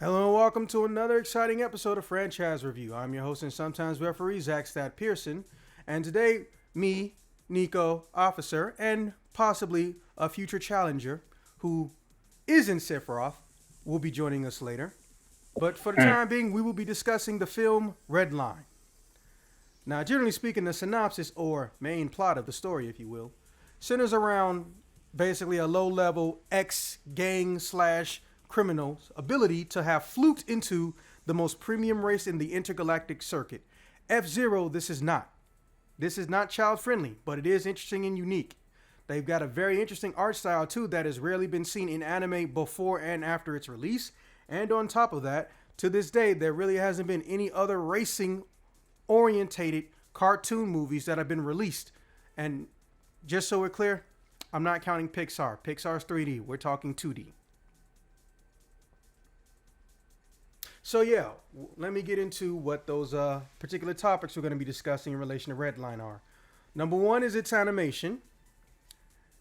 Hello and welcome to another exciting episode of Franchise Review. I'm your host and sometimes referee, Zach Stat Pearson. And today, me, Nico, officer, and possibly a future challenger who isn't Sephiroth will be joining us later. But for the time being, we will be discussing the film Redline. Now, generally speaking, the synopsis, or main plot of the story, if you will, centers around basically a low-level ex-gang slash criminal's ability to have fluked into the most premium race in the intergalactic circuit. F-Zero, this is not. This is not child-friendly, but it is interesting and unique. They've got a very interesting art style, too, that has rarely been seen in anime before and after its release. And on top of that, to this day, there really hasn't been any other racing-orientated cartoon movies that have been released. And just so we're clear, I'm not counting Pixar. Pixar's 3D. We're talking 2D. So yeah, let me get into what those particular topics we're going to be discussing in relation to Redline are. Number one is its animation.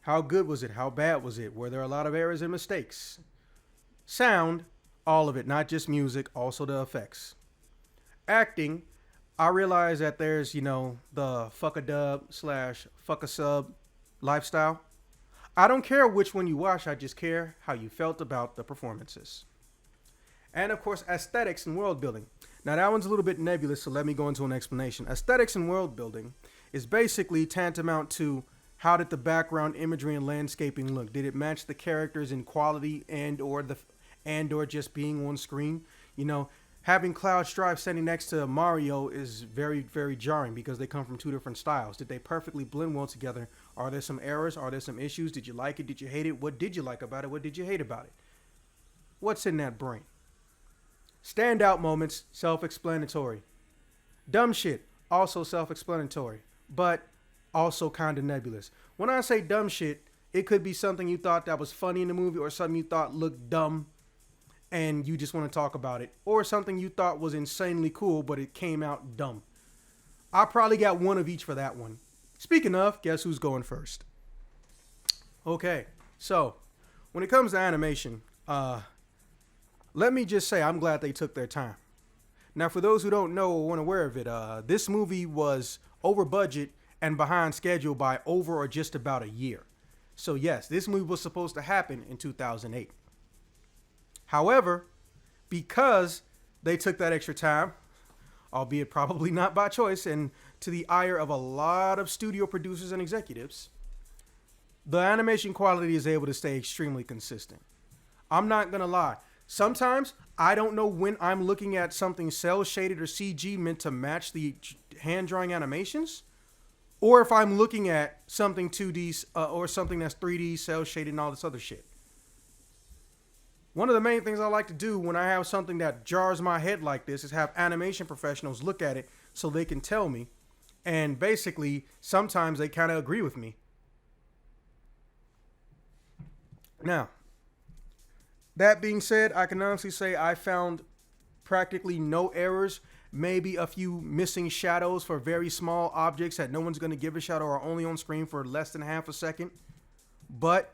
How good was it? How bad was it? Were there a lot of errors and mistakes? Sound, all of it, not just music, also the effects. Acting, I realize that there's, the fuck a dub slash fuck a sub lifestyle. I don't care which one you watch, I just care how you felt about the performances. And of course, aesthetics and world building. Now that one's a little bit nebulous, so let me go into an explanation. Aesthetics and world building is basically tantamount to how did the background imagery and landscaping look? Did it match the characters in quality and or just being on screen? Having Cloud Strife standing next to Mario is very, very jarring because they come from two different styles. Did they perfectly blend well together? Are there some errors? Are there some issues? Did you like it? Did you hate it? What did you like about it? What did you hate about it? What's in that brain? Standout moments, self-explanatory. Dumb shit, also self-explanatory, but also kind of nebulous. When I say dumb shit, it could be something you thought that was funny in the movie or something you thought looked dumb and you just want to talk about it, or something you thought was insanely cool but it came out dumb. I probably got one of each for that one. Speaking of, guess who's going first? Okay, so when it comes to animation, let me just say I'm glad they took their time. Now, for those who don't know or weren't aware of it, this movie was over budget and behind schedule by over or just about a year. So yes, this movie was supposed to happen in 2008. However, because they took that extra time, albeit probably not by choice, and to the ire of a lot of studio producers and executives, the animation quality is able to stay extremely consistent. I'm not going to lie. Sometimes I don't know when I'm looking at something cel shaded or CG meant to match the hand drawing animations, or if I'm looking at something 2D or something that's 3D, cel shaded, and all this other shit. One of the main things I like to do when I have something that jars my head like this is have animation professionals look at it so they can tell me, and basically sometimes they kind of agree with me. Now, that being said, I can honestly say I found practically no errors, maybe a few missing shadows for very small objects that no one's going to give a shadow or are only on screen for less than half a second. But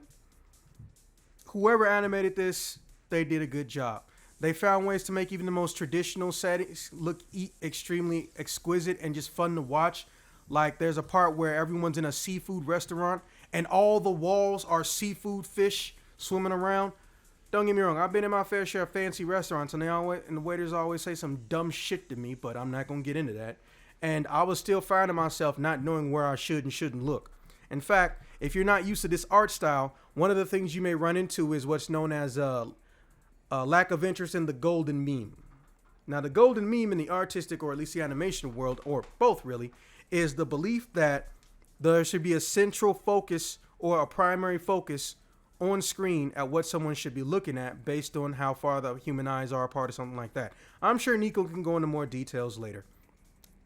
whoever animated this, they did a good job. They found ways to make even the most traditional settings look extremely exquisite and just fun to watch. Like there's a part where everyone's in a seafood restaurant and all the walls are seafood fish swimming around. Don't get me wrong, I've been in my fair share of fancy restaurants and the waiters always say some dumb shit to me, but I'm not going to get into that. And I was still finding myself not knowing where I should and shouldn't look. In fact, if you're not used to this art style, one of the things you may run into is what's known as a lack of interest in the golden meme. Now, the golden meme in the artistic or at least the animation world, or both really, is the belief that there should be a central focus or a primary focus on screen at what someone should be looking at based on how far the human eyes are apart or something like that. I'm sure Nico can go into more details later.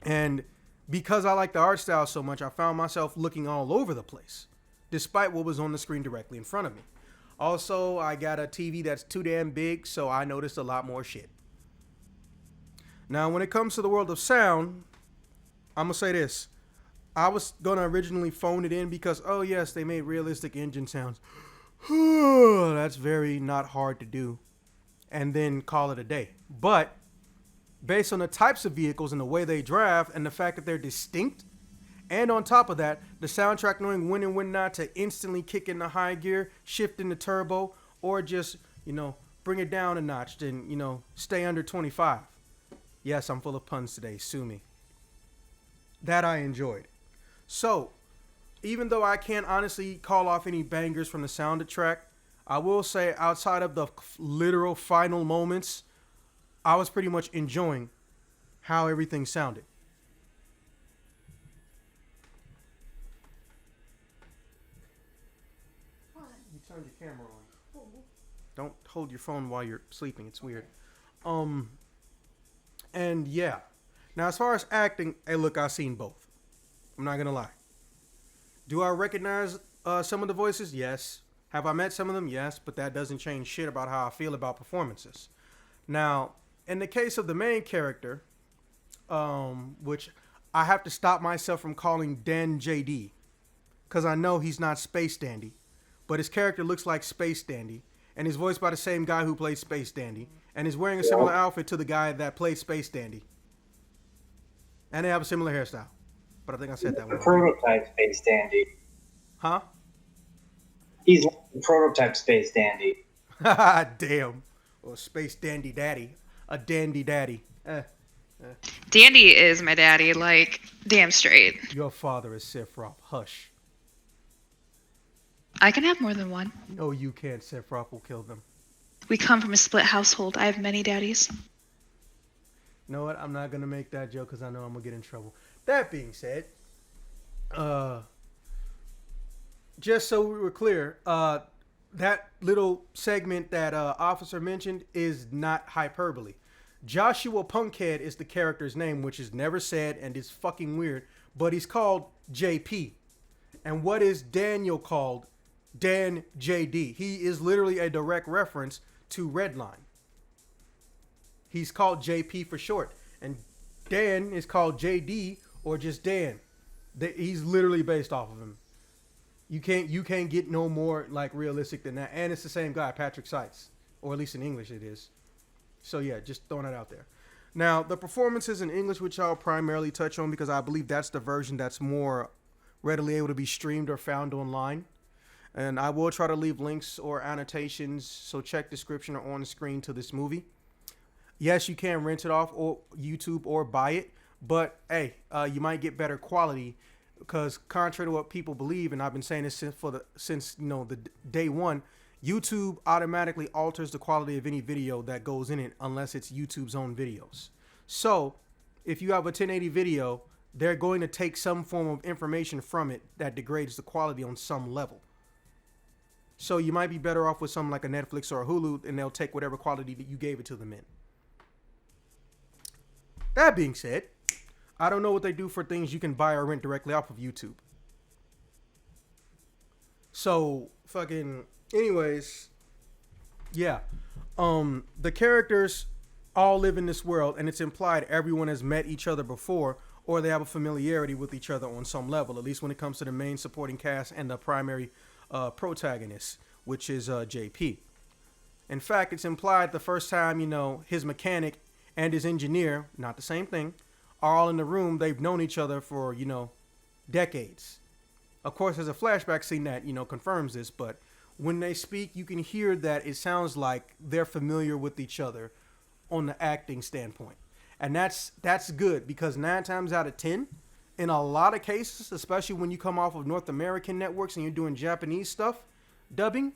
And because I like the art style so much, I found myself looking all over the place, despite what was on the screen directly in front of me. Also, I got a TV that's too damn big, so I noticed a lot more shit. Now, when it comes to the world of sound, I'm going to say this. I was going to originally phone it in because, oh yes, they made realistic engine sounds. That's very not hard to do. and then call it a day. But based on the types of vehicles and the way they drive and the fact that they're distinct, and on top of that, the soundtrack knowing when and when not to instantly kick in the high gear, shift into turbo, or just, bring it down a notch and, stay under 25. Yes, I'm full of puns today. Sue me. That I enjoyed. So, even though I can't honestly call off any bangers from the soundtrack, I will say outside of the literal final moments, I was pretty much enjoying how everything sounded. You turned your camera on. Don't hold your phone while you're sleeping. It's weird. And yeah. Now, as far as acting, hey, look, I've seen both. I'm not going to lie. Do I recognize some of the voices? Yes. Have I met some of them? Yes. But that doesn't change shit about how I feel about performances. Now, in the case of the main character, which I have to stop myself from calling Dan JD, because I know he's not Space Dandy, but his character looks like Space Dandy, and he's voiced by the same guy who played Space Dandy, and is wearing a similar outfit to the guy that played Space Dandy. And they have a similar hairstyle. But I think I said that one. The prototype Space Dandy. Huh? He's like the prototype Space Dandy. Damn. Or Space Dandy Daddy. A Dandy Daddy. Dandy is my daddy, like, damn straight. Your father is Sephiroth. Hush. I can have more than one. No, you can't. Sephiroth will kill them. We come from a split household. I have many daddies. You know what? I'm not going to make that joke because I know I'm going to get in trouble. That being said, just so we were clear, that little segment that Officer mentioned is not hyperbole. Joshua Punkhead is the character's name, which is never said and is fucking weird, but he's called JP. And what is Daniel called? Dan JD. He is literally a direct reference to Redline. He's called JP for short. And Dan is called JD or just Dan. He's literally based off of him. You can't get no more like realistic than that. And it's the same guy, Patrick Seitz. Or at least in English it is. So yeah, just throwing it out there. Now, the performances in English, which I'll primarily touch on because I believe that's the version that's more readily able to be streamed or found online. And I will try to leave links or annotations, so check description or on the screen to this movie. Yes, you can rent it off or YouTube or buy it, but hey, you might get better quality because contrary to what people believe, and I've been saying this since the day one, YouTube automatically alters the quality of any video that goes in it unless it's YouTube's own videos. So if you have a 1080 video, they're going to take some form of information from it that degrades the quality on some level. So you might be better off with something like a Netflix or a Hulu, and they'll take whatever quality that you gave it to them in. That being said, I don't know what they do for things you can buy or rent directly off of YouTube. So, anyways, yeah. The characters all live in this world, and it's implied everyone has met each other before, or they have a familiarity with each other on some level, at least when it comes to the main supporting cast and the primary protagonist, which is JP. In fact, it's implied the first time, his mechanic and his engineer, not the same thing, are all in the room. They've known each other for, decades. Of course, there's a flashback scene that, confirms this, but when they speak, you can hear that it sounds like they're familiar with each other on the acting standpoint. And that's good because 9 times out of 10, in a lot of cases, especially when you come off of North American networks and you're doing Japanese stuff, dubbing,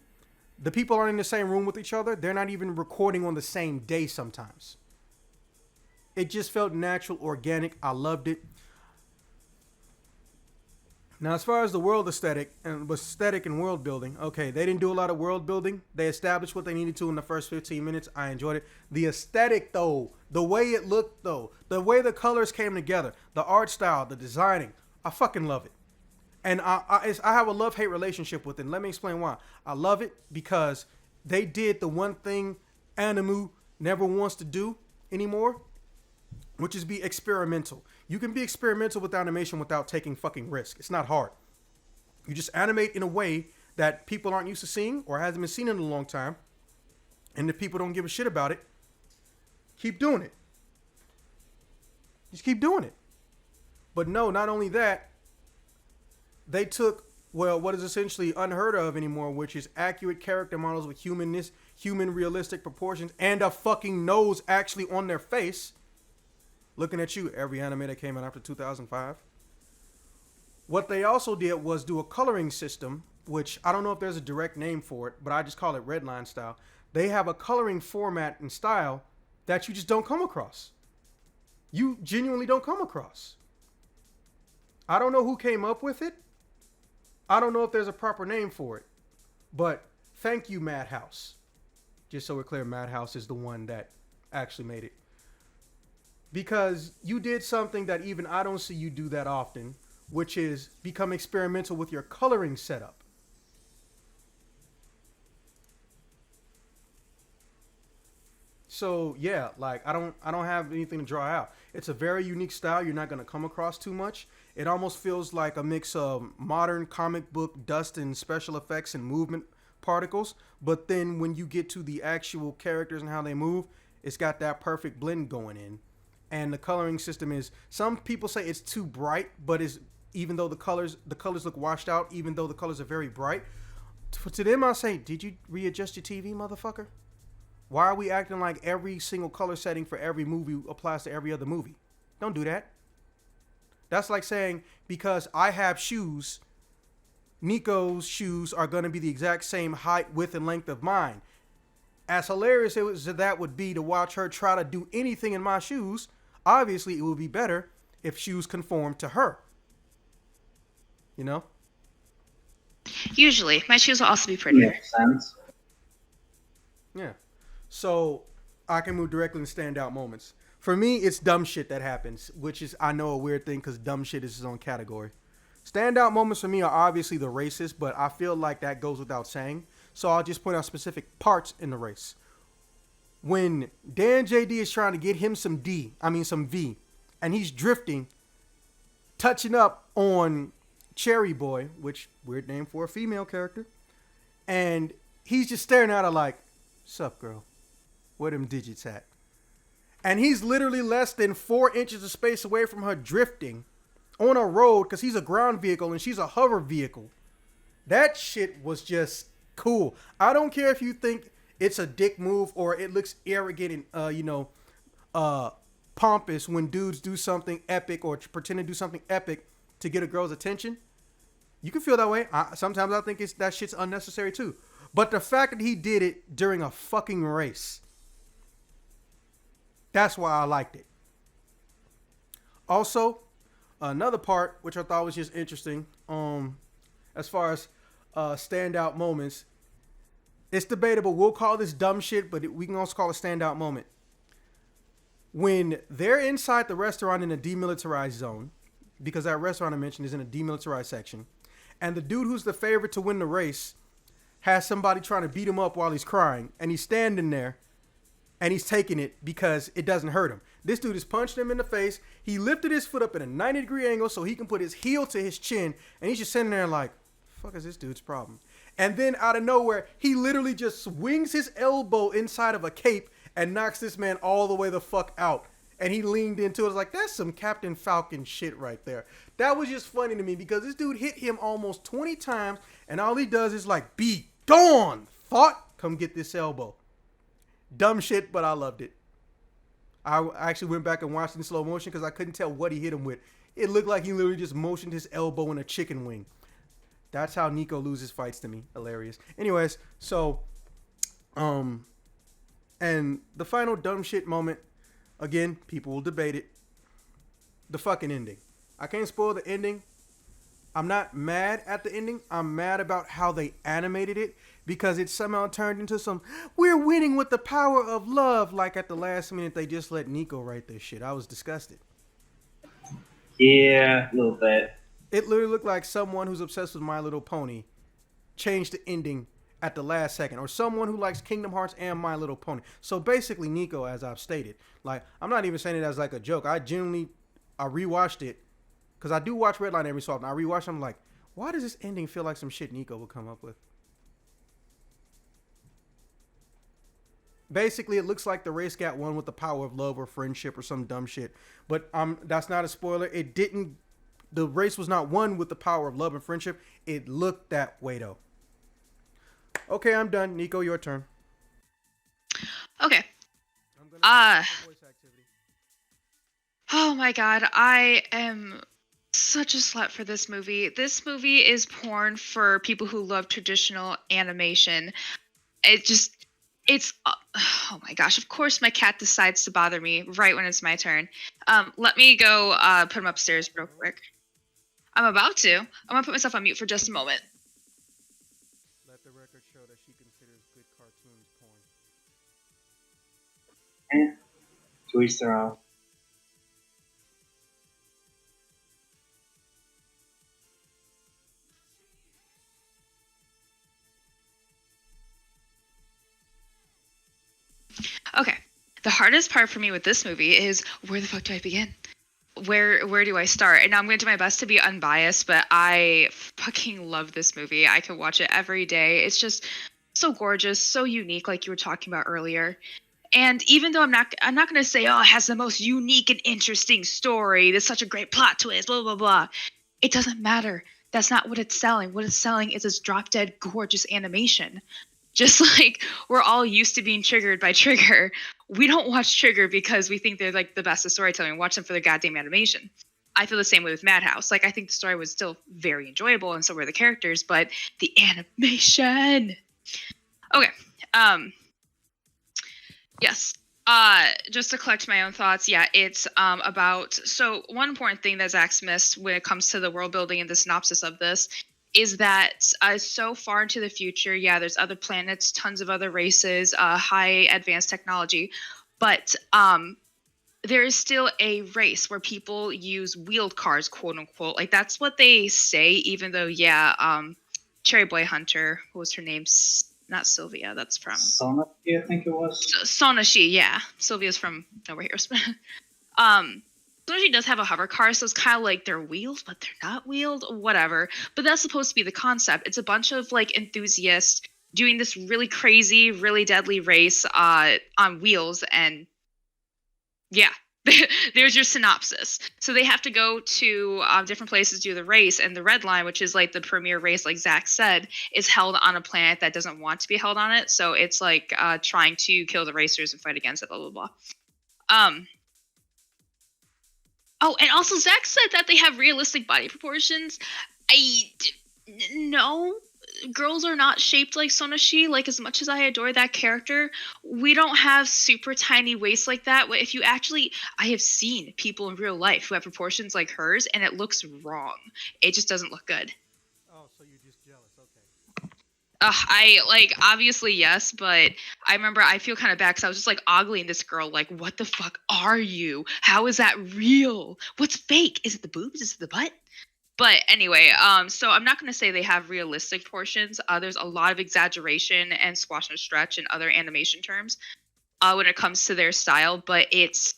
the people aren't in the same room with each other. They're not even recording on the same day sometimes. It just felt natural, organic. I loved it. Now, as far as the world aesthetic and world building, okay, they didn't do a lot of world building. They established what they needed to in the first 15 minutes. I enjoyed it. The aesthetic, though, the way it looked, though, the way the colors came together, the art style, the designing, I fucking love it. And I have a love-hate relationship with it. And let me explain why. I love it because they did the one thing anime never wants to do anymore, which is be experimental. You can be experimental with animation without taking fucking risk. It's not hard. You just animate in a way that people aren't used to seeing or hasn't been seen in a long time. And if people don't give a shit about it, keep doing it. Just keep doing it. But no, not only that, they took, well, what is essentially unheard of anymore, which is accurate character models with human realistic proportions and a fucking nose actually on their face. Looking at you, every anime that came out after 2005. What they also did was do a coloring system, which I don't know if there's a direct name for it, but I just call it Redline style. They have a coloring format and style that you just don't come across. You genuinely don't come across. I don't know who came up with it. I don't know if there's a proper name for it. But thank you, Madhouse. Just so we're clear, Madhouse is the one that actually made it. Because you did something that even I don't see you do that often, which is become experimental with your coloring setup. So yeah, like I don't have anything to draw out. It's a very unique style you're not going to come across too much. It almost feels like a mix of modern comic book dust and special effects and movement particles, but then when you get to the actual characters and how they move, it's got that perfect blend going in. And the coloring system is, some people say it's too bright, but is, even though the colors look washed out, even though the colors are very bright, to them I say, did you readjust your TV, motherfucker? Why are we acting like every single color setting for every movie applies to every other movie? Don't do that. That's like saying, because I have shoes, Nico's shoes are going to be the exact same height, width, and length of mine. As hilarious as that would be to watch her try to do anything in my shoes, obviously it would be better if shoes conform to her. You know? Usually. My shoes will also be prettier. Makes sense. Yeah. So I can move directly to standout moments. For me, it's dumb shit that happens, which is, I know, a weird thing because dumb shit is its own category. Standout moments for me are obviously the races, but I feel like that goes without saying. So I'll just point out specific parts in the race. When Dan JD is trying to get him some V, and he's drifting, touching up on Cherry Boy, which weird name for a female character, and he's just staring at her like, "Sup, girl? Where them digits at?" And he's literally less than 4 inches of space away from her drifting on a road because he's a ground vehicle and she's a hover vehicle. That shit was just cool. I don't care if you think it's a dick move or it looks arrogant and, pompous when dudes do something epic or pretend to do something epic to get a girl's attention. You can feel that way. Sometimes I think that shit's unnecessary too. But the fact that he did it during a fucking race, that's why I liked it. Also, another part which I thought was just interesting, as far as standout moments, it's debatable. We'll call this dumb shit, but we can also call it a standout moment. When they're inside the restaurant in a demilitarized zone, because that restaurant I mentioned is in a demilitarized section, and the dude who's the favorite to win the race has somebody trying to beat him up while he's crying, and he's standing there, and he's taking it because it doesn't hurt him. This dude is punching him in the face. He lifted his foot up at a 90-degree angle so he can put his heel to his chin, and he's just sitting there like, fuck is this dude's problem? And then out of nowhere, he literally just swings his elbow inside of a cape and knocks this man all the way the fuck out. And he leaned into it. Like, that's some Captain Falcon shit right there. That was just funny to me because this dude hit him almost 20 times, and all he does is like, be gone, thought, come get this elbow. Dumb shit, but I loved it. I actually went back and watched it in slow motion because I couldn't tell what he hit him with. It looked like he literally just motioned his elbow in a chicken wing. That's how Nico loses fights to me. Hilarious. Anyways, so, and the final dumb shit moment, again, people will debate it. The fucking ending. I can't spoil the ending. I'm not mad at the ending. I'm mad about how they animated it because it somehow turned into some, we're winning with the power of love. Like at the last minute, they just let Nico write this shit. I was disgusted. Yeah, a little bit. It literally looked like someone who's obsessed with My Little Pony changed the ending at the last second, or someone who likes Kingdom Hearts and My Little Pony. So basically, Nico, as I've stated, like, I'm not even saying it as like a joke. I rewatched it because I do watch Redline every so often. I rewatched it. I'm like, why does this ending feel like some shit Nico would come up with? Basically, it looks like the race got won with the power of love or friendship or some dumb shit. But that's not a spoiler. It didn't. The race was not won with the power of love and friendship. It looked that way though. Okay, I'm done. Nico, your turn. Okay. I'm gonna Uh, voice activity. oh my god, I am such a slut for this movie. This movie is porn for people who love traditional animation. It just, it's, oh my gosh, of course my cat decides to bother me right when it's my turn. Let me go put him upstairs real quick. I'm about to. I'm gonna put myself on mute for just a moment. Let the record show that she considers good cartoons porn. To each their own. Okay. The hardest part for me with this movie is where the fuck do I begin? Where do I start? And I'm going to do my best to be unbiased, but I fucking love this movie. I can watch it every day. It's just so gorgeous, so unique, like you were talking about earlier. And even though I'm not going to say, oh, it has the most unique and interesting story. There's such a great plot twist, blah blah blah. It doesn't matter. That's not what it's selling. What it's selling is this drop dead gorgeous animation. Just like we're all used to being triggered by Trigger, we don't watch Trigger because we think they're like the best of storytelling. We watch them for their goddamn animation. I feel the same way with Madhouse. Like I think the story was still very enjoyable and so were the characters, but the animation. Okay. Yes. Just to collect my own thoughts, yeah, it's about so one important thing that Zach's missed when it comes to the world building and the synopsis of this is that so far into the future, yeah, there's other planets, tons of other races, high advanced technology, but there is still a race where people use wheeled cars, quote unquote. Like that's what they say, even though, yeah, Cherry Boy Hunter, what was her name? Not Sylvia, that's from Sonic, I think it was. Sonashi, yeah. Sylvia's from Nowhere Heroes. Sonashi does have a hover car, so it's kind of like they're wheeled, but they're not wheeled, whatever. But that's supposed to be the concept. It's a bunch of like enthusiasts doing this really crazy, really deadly race on wheels, and yeah. There's your synopsis. So they have to go to different places to do the race, and the Redline, which is like the premier race, like Zach said, is held on a planet that doesn't want to be held on it. So it's like trying to kill the racers and fight against it, blah blah blah. Oh, and also Zach said that they have realistic body proportions. No, girls are not shaped like Sonashi. Like as much as I adore that character, we don't have super tiny waists like that. If you actually, I have seen people in real life who have proportions like hers, and it looks wrong. It just doesn't look good. Oh, so you're just jealous? Okay. I like obviously yes, but I remember I feel kind of bad because I was just like ogling this girl, like, what the fuck are you? How is that real? What's fake? Is it the boobs? Is it the butt? But anyway, so I'm not going to say they have realistic portions. There's a lot of exaggeration and squash and stretch and other animation terms when it comes to their style, but it's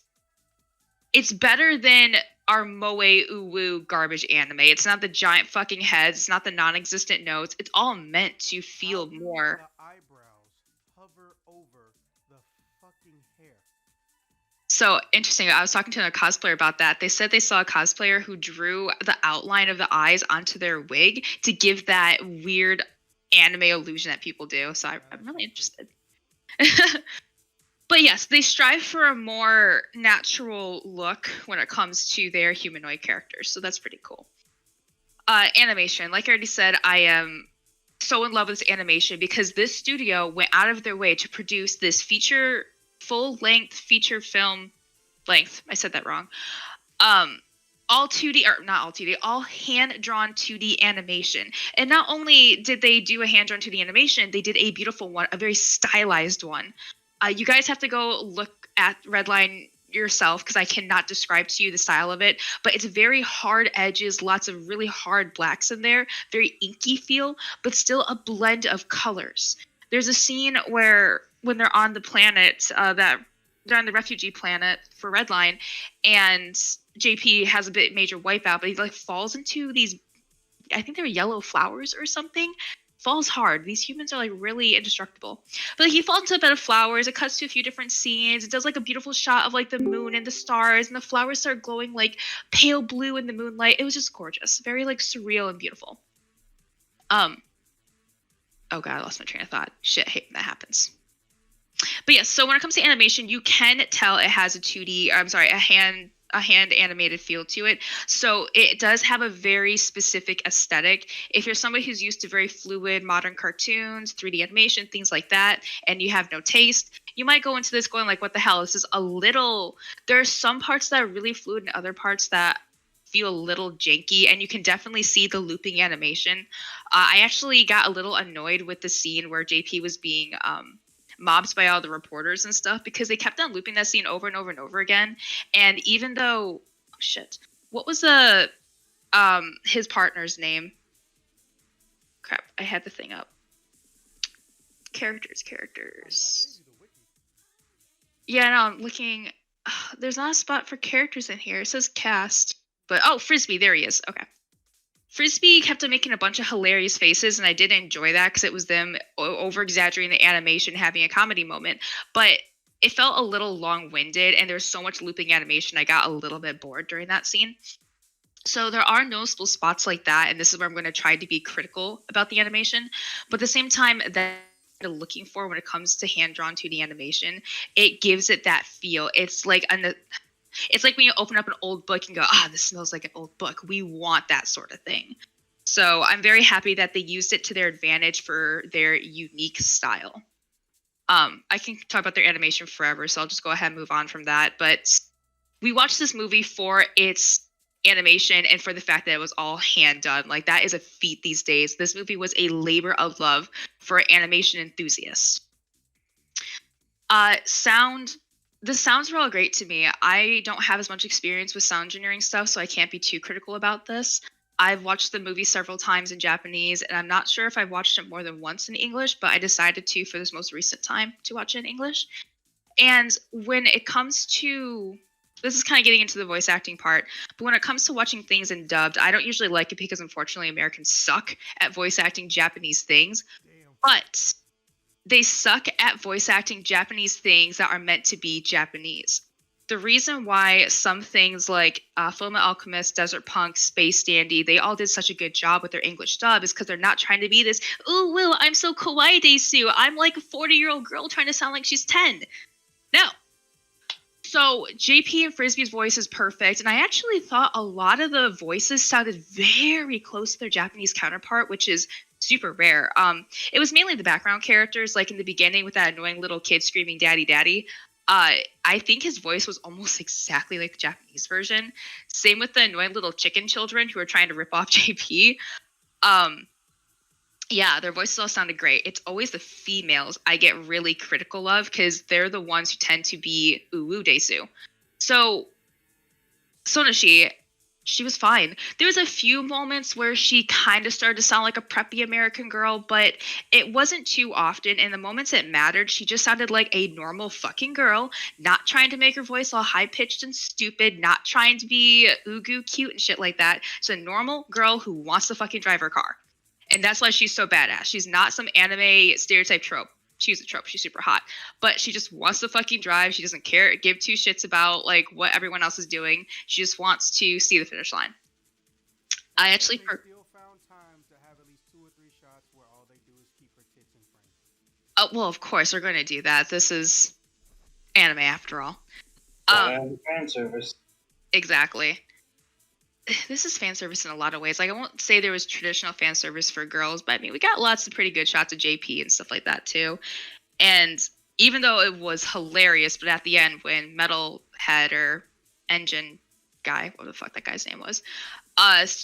better than our moe uwu garbage anime. It's not the giant fucking heads. It's not the non-existent notes. It's all meant to feel more. The eyebrows hover over the fucking hair. So interesting. I was talking to a cosplayer about that. They said they saw a cosplayer who drew the outline of the eyes onto their wig to give that weird anime illusion that people do. So I'm really interested. But yes, they strive for a more natural look when it comes to their humanoid characters. So that's pretty cool. Animation. Like I already said, I am so in love with this animation because this studio went out of their way to produce this full-length feature film length. I said that wrong. All 2D, or not all 2D, all hand-drawn 2D animation. And not only did they do a hand-drawn 2D animation, they did a beautiful one, a very stylized one. You guys have to go look at Redline yourself because I cannot describe to you the style of it, but it's very hard edges, lots of really hard blacks in there, very inky feel, but still a blend of colors. There's a scene where when they're on the planet, that they're on the refugee planet for Redline, and JP has a bit major wipeout, but he like falls into these, I think they're yellow flowers or something, falls hard. These humans are like really indestructible. But like, he falls into a bed of flowers. It cuts to a few different scenes. It does like a beautiful shot of like the moon and the stars, and the flowers start glowing like pale blue in the moonlight. It was just gorgeous, very like surreal and beautiful. Oh god, I lost my train of thought. Shit, I hate when that happens. But yes, so when it comes to animation, you can tell it has a 2D, I'm sorry, a hand animated feel to it. So it does have a very specific aesthetic. If you're somebody who's used to very fluid modern cartoons, 3D animation, things like that, and you have no taste, you might go into this going like, what the hell? This is a little, there are some parts that are really fluid and other parts that feel a little janky, and you can definitely see the looping animation. I actually got a little annoyed with the scene where JP was being mobbed by all the reporters and stuff, because they kept on looping that scene over and over and over again. And even though, oh shit, what was the his partner's name? Crap, I had the thing up. Characters. Yeah, no, I'm looking. There's not a spot for characters in here. It says cast, but oh, Frisbee, there he is. Okay. Frisbee kept on making a bunch of hilarious faces, and I did enjoy that because it was them over-exaggerating the animation, having a comedy moment. But it felt a little long-winded, and there's so much looping animation, I got a little bit bored during that scene. So there are noticeable spots like that, and this is where I'm going to try to be critical about the animation. But at the same time, that I'm looking for when it comes to hand-drawn 2D animation, it gives it that feel. It's like when you open up an old book and go, this smells like an old book. We want that sort of thing. So I'm very happy that they used it to their advantage for their unique style. I can talk about their animation forever, so I'll just go ahead and move on from that. But we watched this movie for its animation and for the fact that it was all hand done. Like, that is a feat these days. This movie was a labor of love for animation enthusiasts. The sounds were all great to me. I don't have as much experience with sound engineering stuff, so I can't be too critical about this. I've watched the movie several times in Japanese, and I'm not sure if I've watched it more than once in English, but I decided to, for this most recent time, to watch it in English. And when it comes to, this is kind of getting into the voice acting part, but when it comes to watching things in dubbed, I don't usually like it because unfortunately Americans suck at voice acting Japanese things. But they suck at voice acting Japanese things that are meant to be Japanese. The reason why some things like Fullmetal Alchemist, Desert Punk, Space Dandy, they all did such a good job with their English dub is because they're not trying to be this, oh, Will, I'm so kawaii desu. I'm like a 40-year-old girl trying to sound like she's 10. No. So JP and Frisbee's voice is perfect, and I actually thought a lot of the voices sounded very close to their Japanese counterpart, which is super rare. It was mainly the background characters, like in the beginning with that annoying little kid screaming "Daddy, Daddy." I think his voice was almost exactly like the Japanese version. Same with the annoying little chicken children who are trying to rip off JP. Yeah, their voices all sounded great. It's always the females I get really critical of because they're the ones who tend to be uwu desu. So Sonashi, she was fine. There was a few moments where she kind of started to sound like a preppy American girl, but it wasn't too often. In the moments it mattered, she just sounded like a normal fucking girl, not trying to make her voice all high-pitched and stupid, not trying to be ugu cute and shit like that. She's a normal girl who wants to fucking drive her car. And that's why she's so badass. She's not some anime stereotype trope. She's a trope. She's super hot. But she just wants to fucking drive. She doesn't give two shits about like what everyone else is doing. She just wants to see the finish line. I actually still found time to have at least 2 or 3 shots where all they do is keep her tits in frame. Oh, well, of course they're going to do that. This is anime after all. Fan service. Exactly. This is fan service in a lot of ways. Like, I won't say there was traditional fan service for girls, but I mean, we got lots of pretty good shots of JP and stuff like that too. And even though it was hilarious, but at the end when Metalhead or Engine guy, what the fuck that guy's name was,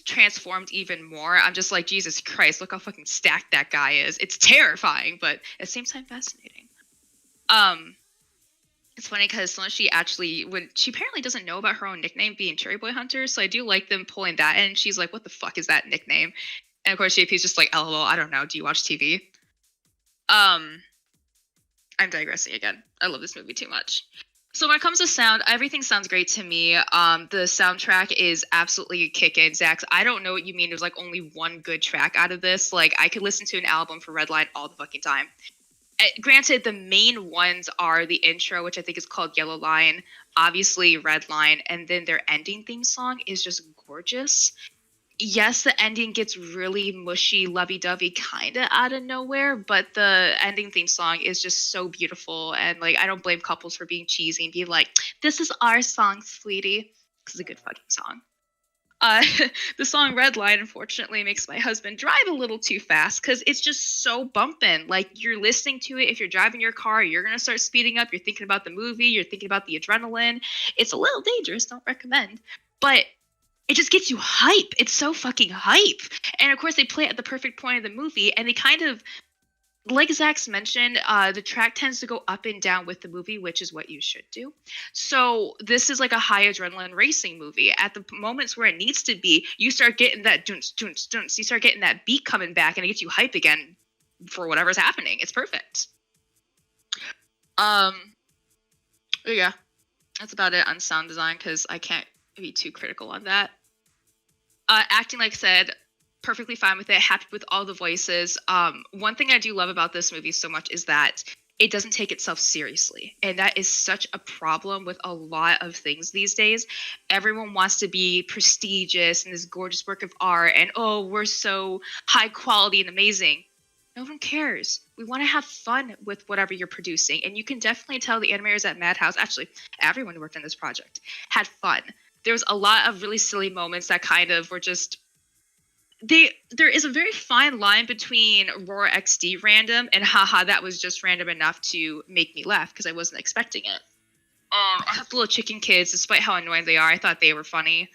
transformed even more, I'm just like, Jesus Christ, look how fucking stacked that guy is. It's terrifying, but at the same time fascinating. It's funny because she apparently doesn't know about her own nickname being Cherry Boy Hunter, so I do like them pulling that in. She's like, what the fuck is that nickname? And of course JP's just like, LOL, I don't know, do you watch TV? I'm digressing again. I love this movie too much. So when it comes to sound, everything sounds great to me. The soundtrack is absolutely kickin'. Zax, I don't know what you mean. There's like only one good track out of this. Like I could listen to an album for Redline all the fucking time. Granted, the main ones are the intro, which I think is called Yellow Line, obviously Red Line, and then their ending theme song is just gorgeous. Yes, the ending gets really mushy, lovey-dovey, kind of out of nowhere, but the ending theme song is just so beautiful, and like I don't blame couples for being cheesy and being like, "This is our song, sweetie," because it's a good fucking song. Uh, the song Red Line, unfortunately, makes my husband drive a little too fast because it's just so bumping. Like, you're listening to it. If you're driving your car, you're going to start speeding up. You're thinking about the movie. You're thinking about the adrenaline. It's a little dangerous. Don't recommend. But it just gets you hype. It's so fucking hype. And, of course, they play it at the perfect point of the movie. And they kind of, like Zax mentioned, the track tends to go up and down with the movie, which is what you should do. So this is like a high adrenaline racing movie. At the moments where it needs to be, you start getting that dunce, dunce, dunce. You start getting that beat coming back, and it gets you hype again for whatever's happening. It's perfect. Yeah, that's about it on sound design because I can't be too critical on that. Acting, like I said, perfectly fine with it. Happy with all the voices. One thing I do love about this movie so much is that it doesn't take itself seriously, and that is such a problem with a lot of things these days. Everyone wants to be prestigious and this gorgeous work of art, and oh, we're so high quality and amazing. No one cares. We want to have fun with whatever you're producing, and you can definitely tell the animators at Madhouse, actually everyone who worked on this project, had fun. There was a lot of really silly moments that kind of were just there is a very fine line between raw XD random and haha that was just random enough to make me laugh because I wasn't expecting it. I have the little chicken kids, despite how annoying they are, I thought they were funny.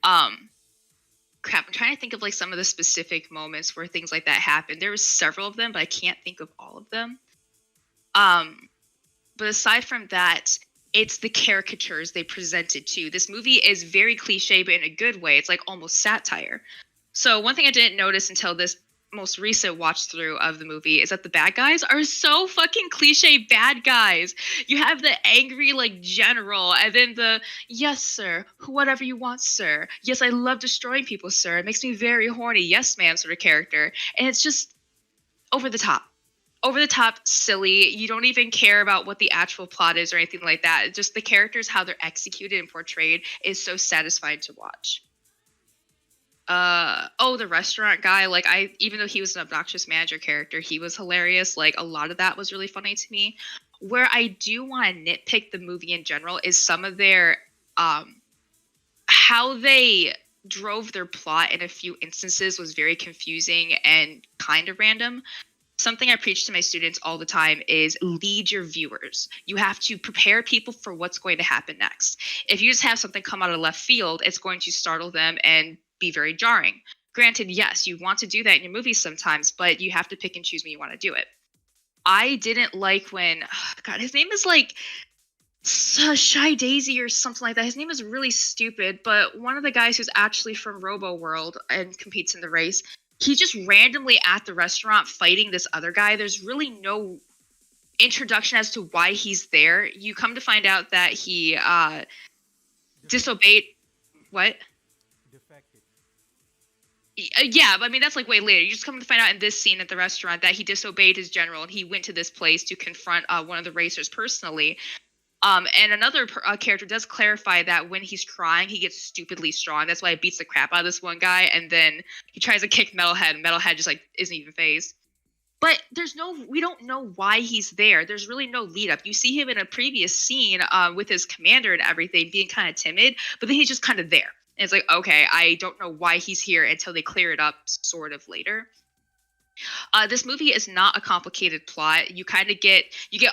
Crap, I'm trying to think of like some of the specific moments where things like that happened. There was several of them, but I can't think of all of them. But aside from that, it's the caricatures they presented too. This movie is very cliche, but in a good way. It's like almost satire. So one thing I didn't notice until this most recent watch through of the movie is that the bad guys are so fucking cliche bad guys. You have the angry like general, and then the yes sir, whatever you want sir. Yes, I love destroying people sir. It makes me very horny. Yes ma'am sort of character, and it's just over the top. Over the top, silly. You don't even care about what the actual plot is or anything like that. Just the characters, how they're executed and portrayed, is so satisfying to watch. The restaurant guy, like even though he was an obnoxious manager character, he was hilarious. Like a lot of that was really funny to me. Where I do want to nitpick the movie in general is some of their how they drove their plot in a few instances was very confusing and kind of random. Something I preach to my students all the time is lead your viewers. You have to prepare people for what's going to happen next. If you just have something come out of left field, it's going to startle them and be very jarring. Granted, yes, you want to do that in your movies sometimes, but you have to pick and choose when you want to do it. I didn't like when, God, his name is like Shy Daisy or something like that. His name is really stupid, but one of the guys who's actually from Robo World and competes in the race, he's just randomly at the restaurant fighting this other guy. There's really no introduction as to why he's there. You come to find out that he disobeyed. What? Defected. Yeah, but I mean that's like way later. You just come to find out in this scene at the restaurant that he disobeyed his general and he went to this place to confront one of the racers personally. And another character does clarify that when he's crying, he gets stupidly strong. That's why he beats the crap out of this one guy, and then he tries to kick Metalhead, and Metalhead just like isn't even phased. But we don't know why he's there. There's really no lead up. You see him in a previous scene with his commander and everything, being kind of timid, but then he's just kind of there. And it's like, okay, I don't know why he's here until they clear it up sort of later. This movie is not a complicated plot. You get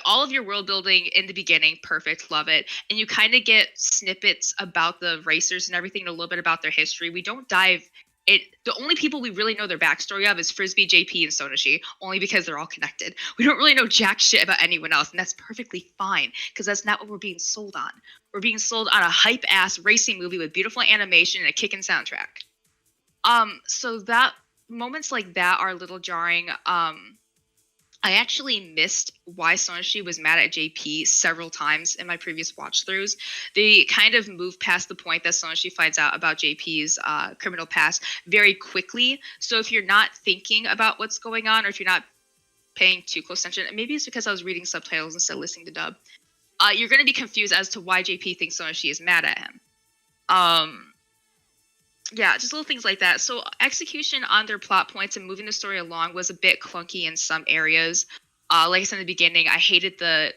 all of your world building in the beginning, perfect, love it, and you kind of get snippets about the racers and everything, and a little bit about their history. We don't dive it. The only people we really know their backstory of is Frisbee, JP, and Sonashi, only because they're all connected. We don't really know jack shit about anyone else, and that's perfectly fine because that's not what we're being sold on. We're being sold on a hype ass racing movie with beautiful animation and a kickin' soundtrack. So that. Moments like that are a little jarring. I actually missed why Sonoshi was mad at JP several times in my previous watch throughs. They kind of moved past the point that Sonoshi finds out about JP's criminal past very quickly. So if you're not thinking about what's going on, or if you're not paying too close attention, and maybe it's because I was reading subtitles instead of listening to dub, you're going to be confused as to why JP thinks Sonoshi is mad at him. Yeah, just little things like that. So execution on their plot points and moving the story along was a bit clunky in some areas. Like I said in the beginning, I hated the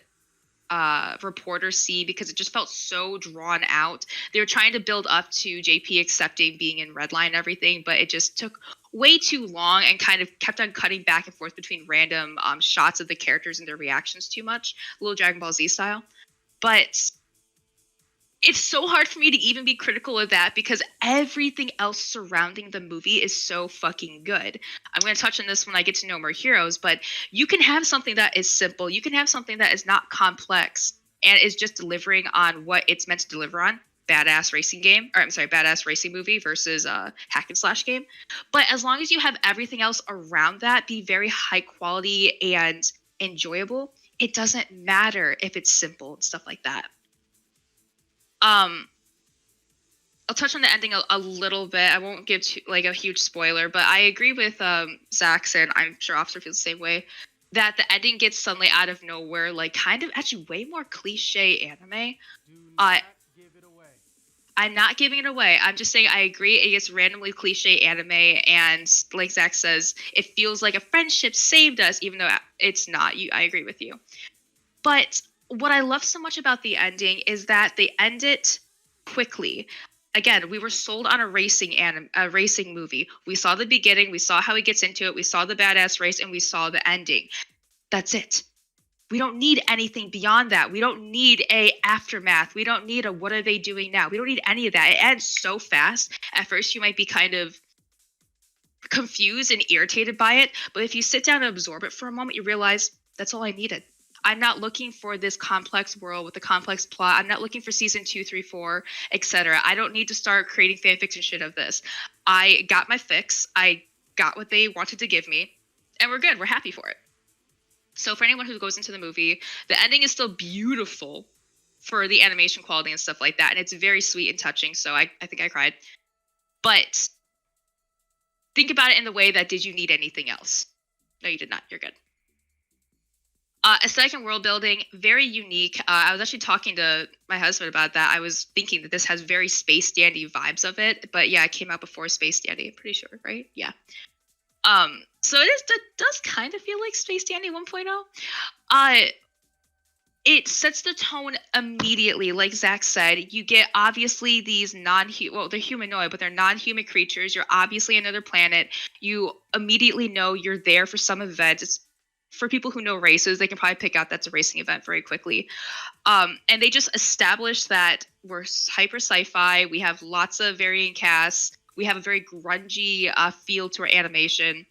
reporter scene because it just felt so drawn out. They were trying to build up to JP accepting being in Redline and everything, but it just took way too long and kind of kept on cutting back and forth between random shots of the characters and their reactions too much, a little Dragon Ball Z style. But it's so hard for me to even be critical of that because everything else surrounding the movie is so fucking good. I'm going to touch on this when I get to know more heroes, but you can have something that is simple. You can have something that is not complex and is just delivering on what it's meant to deliver on. Badass racing game, or I'm sorry, badass racing movie versus hack and slash game. But as long as you have everything else around that be very high quality and enjoyable, it doesn't matter if it's simple and stuff like that. I'll touch on the ending a little bit. I won't give like a huge spoiler, but I agree with Zach's, and I'm sure Officer feels the same way, that the ending gets suddenly out of nowhere, like kind of actually way more cliche anime. Do not give it away. I'm not giving it away. I'm just saying I agree it gets randomly cliche anime, and like Zach says, it feels like a friendship saved us, even though it's not. I agree with you. But what I love so much about the ending is that they end it quickly. Again, we were sold on a racing movie. We saw the beginning, we saw how he gets into it, we saw the badass race, and we saw the ending. That's it. We don't need anything beyond that. We don't need a aftermath. We don't need a what are they doing now. We don't need any of that. It ends so fast. At first, you might be kind of confused and irritated by it, but if you sit down and absorb it for a moment, you realize that's all I needed. I'm not looking for this complex world with a complex plot. I'm not looking for season 2, 3, 4, etc. I don't need to start creating fanfiction shit of this. I got my fix. I got what they wanted to give me, and we're good. We're happy for it. So for anyone who goes into the movie, the ending is still beautiful for the animation quality and stuff like that, and it's very sweet and touching, so I think I cried. But think about it in the way that, did you need anything else? No, you did not. You're good. Aesthetic and world building, very unique. I was actually talking to my husband about that. I was thinking that this has very Space Dandy vibes of it, but yeah, it came out before Space Dandy, I'm pretty sure, right? Yeah. So it does kind of feel like Space Dandy 1.0. It sets the tone immediately, like Zach said. You get obviously these they're humanoid, but they're non-human creatures. You're obviously another planet. You immediately know you're there for some event. It's for people who know races, they can probably pick out that's a racing event very quickly. And they just establish that we're hyper sci-fi. We have lots of varying casts. We have a very grungy feel to our animation.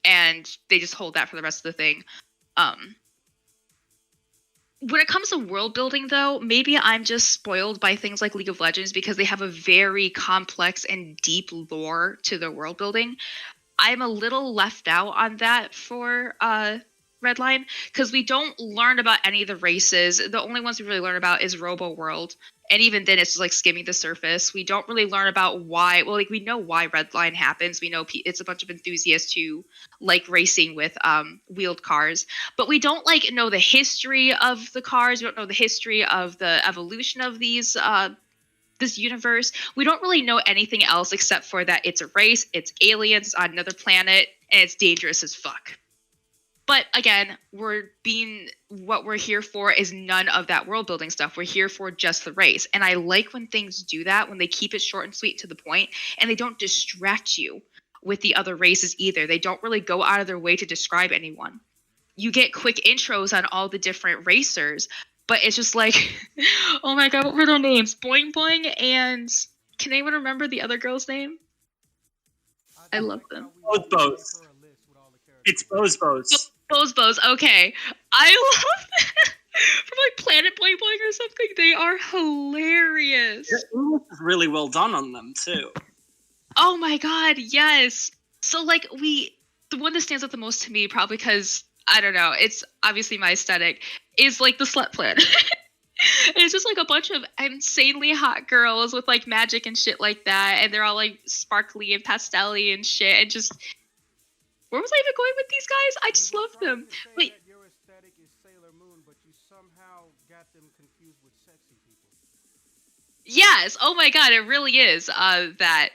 And they just hold that for the rest of the thing. When it comes to world building, though, maybe I'm just spoiled by things like League of Legends because they have a very complex and deep lore to their world building. I'm a little left out on that for Redline because we don't learn about any of the races. The only ones we really learn about is Robo World, and even then it's just like skimming the surface. We don't really learn about why. Well, like we know why Redline happens. We know it's a bunch of enthusiasts who like racing with wheeled cars, but we don't like know the history of the cars. We don't know the history of the evolution of these this universe. We don't really know anything else except for that it's a race, it's aliens on another planet, and it's dangerous as fuck. But again, what we're here for is none of that world building stuff. We're here for just the race. And I like when things do that, when they keep it short and sweet to the point, and they don't distract you with the other races either. They don't really go out of their way to describe anyone. You get quick intros on all the different racers, but it's just like, oh my god, what were their names? Boing Boing and can anyone remember the other girl's name? I love them. Bose. It's Bose. Bose. Okay, I love that. From like Planet Boing Boing or something. They are hilarious. It was really well done on them too. Oh my god, yes. So like the one that stands out the most to me, probably because I don't know, it's obviously my aesthetic, is like the slut planet. It's just like a bunch of insanely hot girls with like magic and shit like that, and they're all like sparkly and pastelly and shit, and just where was I even going with these guys? I just love them. But That your aesthetic is Sailor Moon, but you somehow got them confused with sexy people. yes, oh my god, it really is that.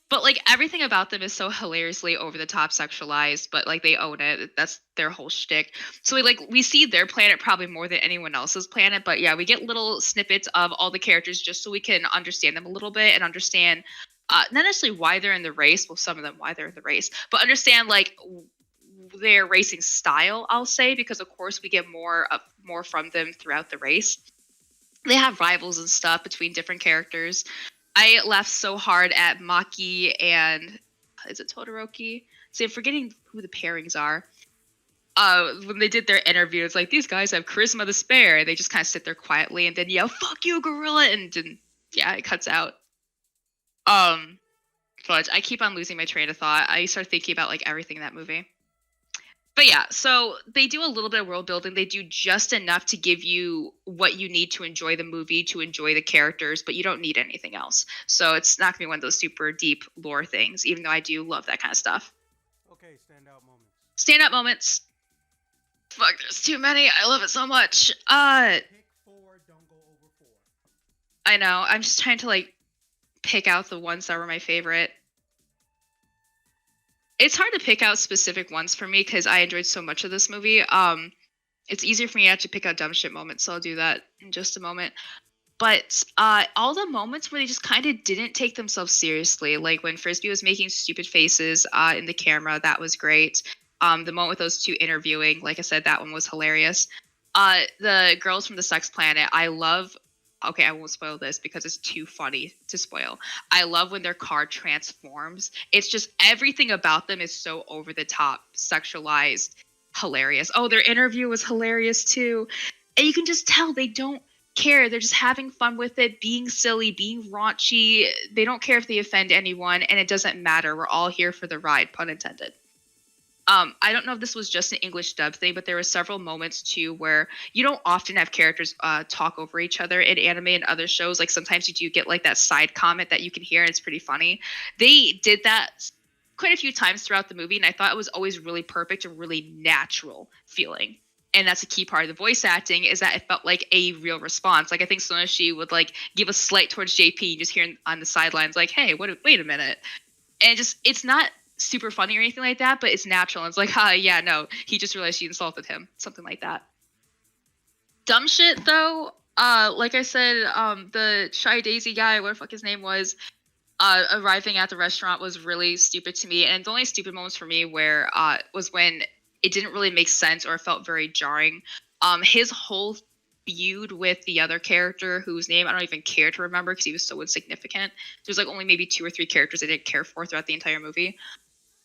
But like everything about them is so hilariously over the top sexualized, but like they own it. That's their whole shtick. So we see their planet probably more than anyone else's planet. But yeah, we get little snippets of all the characters just so we can understand them a little bit and understand not necessarily why they're in the race. Well, some of them why they're in the race, but understand like their racing style. I'll say because of course we get more from them throughout the race. They have rivals and stuff between different characters. I laughed so hard at Maki and is it Todoroki? See, I'm forgetting who the pairings are. When they did their interview, it's like these guys have charisma to spare. They just kind of sit there quietly and then yell "fuck you, gorilla," and then yeah, it cuts out. But I keep on losing my train of thought. I start thinking about like everything in that movie. But yeah, so they do a little bit of world building. They do just enough to give you what you need to enjoy the movie, to enjoy the characters, but you don't need anything else. So it's not gonna be one of those super deep lore things, even though I do love that kind of stuff. Okay, standout moments. Standout moments. Fuck, there's too many. I love it so much. Pick 4, don't go over 4. I know. I'm just trying to like pick out the ones that were my favorite. It's hard to pick out specific ones for me because I enjoyed so much of this movie. It's easier for me to actually pick out dumb shit moments, so I'll do that in just a moment. But all the moments where they just kind of didn't take themselves seriously, like when Frisbee was making stupid faces in the camera, that was great. The moment with those two interviewing, like I said, that one was hilarious. The girls from the Sex Planet, I love. Okay, I won't spoil this because it's too funny to spoil. I love when their car transforms. It's just everything about them is so over the top, sexualized, hilarious. Oh, their interview was hilarious too. And you can just tell they don't care. They're just having fun with it, being silly, being raunchy. They don't care if they offend anyone, and it doesn't matter. We're all here for the ride, pun intended. I don't know if this was just an English dub thing, but there were several moments too where you don't often have characters talk over each other in anime and other shows. Like sometimes you do get like that side comment that you can hear, and it's pretty funny. They did that quite a few times throughout the movie, and I thought it was always really perfect and really natural feeling. And that's a key part of the voice acting is that it felt like a real response. Like I think Sonoshi would like give a slight towards JP, and just hearing on the sidelines like, "Hey, wait a minute," and it's not super funny or anything like that, but it's natural. And it's like, yeah, no, he just realized she insulted him. Something like that. Dumb shit, though. Like I said, the Shy Daisy guy, what the fuck his name was, arriving at the restaurant was really stupid to me. And the only stupid moments for me where was when it didn't really make sense or it felt very jarring. His whole feud with the other character whose name I don't even care to remember because he was so insignificant. There's like only maybe 2 or 3 characters I didn't care for throughout the entire movie.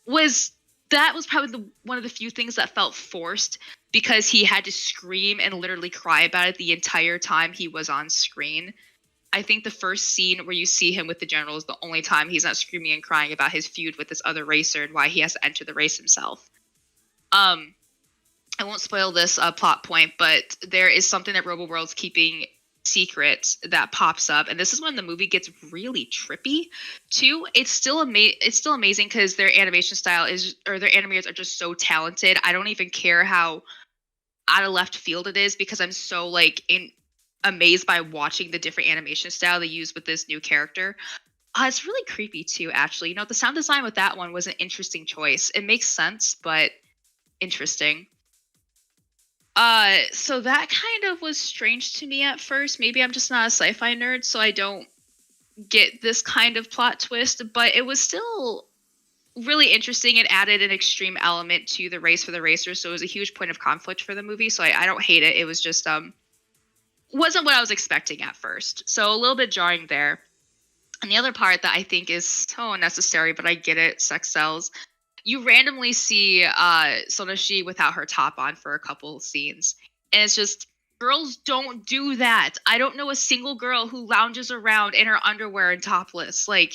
Was probably one of the few things that felt forced because he had to scream and literally cry about it the entire time he was on screen. I think the first scene where you see him with the general is the only time he's not screaming and crying about his feud with this other racer and why he has to enter the race himself. I won't spoil this plot point, but there is something that Robo World's keeping secret that pops up, and this is when the movie gets really trippy too. It's still amazing because their animation style their animators are just so talented. I don't even care how out of left field it is because I'm so like amazed by watching the different animation style they use with this new character. It's really creepy too, actually. You know, the sound design with that one was an interesting choice. It makes sense, but interesting. So that kind of was strange to me at first. Maybe I'm just not a sci-fi nerd, so I don't get this kind of plot twist, but it was still really interesting and added an extreme element to the race for the racers, so it was a huge point of conflict for the movie, so I don't hate it. It was just, wasn't what I was expecting at first, so a little bit jarring there. And the other part that I think is so unnecessary, but I get it, sex sells. You randomly see Sonoshi without her top on for a couple scenes. And it's just, girls don't do that. I don't know a single girl who lounges around in her underwear and topless. Like,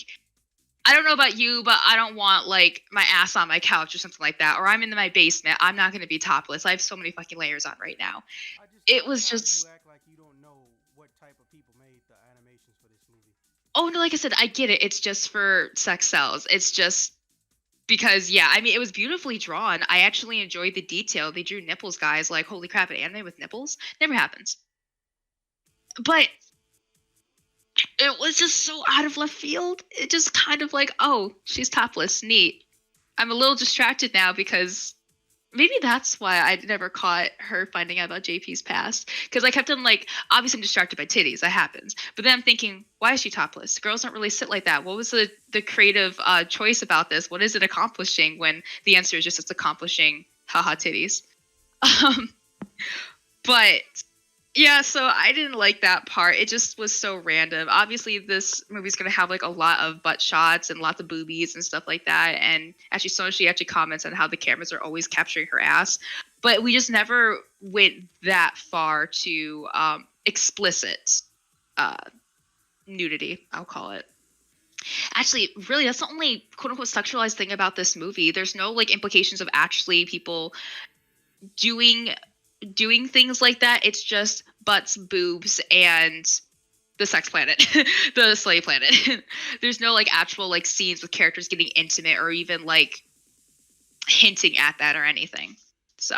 I don't know about you, but I don't want like my ass on my couch or something like that, or I'm in my basement. I'm not gonna be topless. I have so many fucking layers on right now. I just It feel like was how just you act like you don't know what type of people made the animations for this movie. oh no, like I said, I get it. It's just for sex sells. It's just because yeah, I mean it was beautifully drawn. I actually enjoyed the detail. They drew nipples, guys. Like holy crap, an anime with nipples never happens. But it was just so out of left field. It just kind of like, oh, she's topless, neat. I'm a little distracted now because maybe that's why I never caught her finding out about JP's past. Because I kept on like, obviously I'm distracted by titties. That happens. But then I'm thinking, why is she topless? Girls don't really sit like that. What was the creative choice about this? What is it accomplishing when the answer is just it's accomplishing haha titties? Um, but yeah, so I didn't like that part. It just was so random. Obviously, this movie's gonna have like a lot of butt shots and lots of boobies and stuff like that. And actually, she actually comments on how the cameras are always capturing her ass, but we just never went that far to explicit uh, nudity. I'll call it. Actually, really, that's the only quote unquote sexualized thing about this movie. There's no like implications of actually people doing things like that. It's just butts, boobs, and the sex planet, the slave planet. There's no like actual like scenes with characters getting intimate or even like hinting at that or anything. So,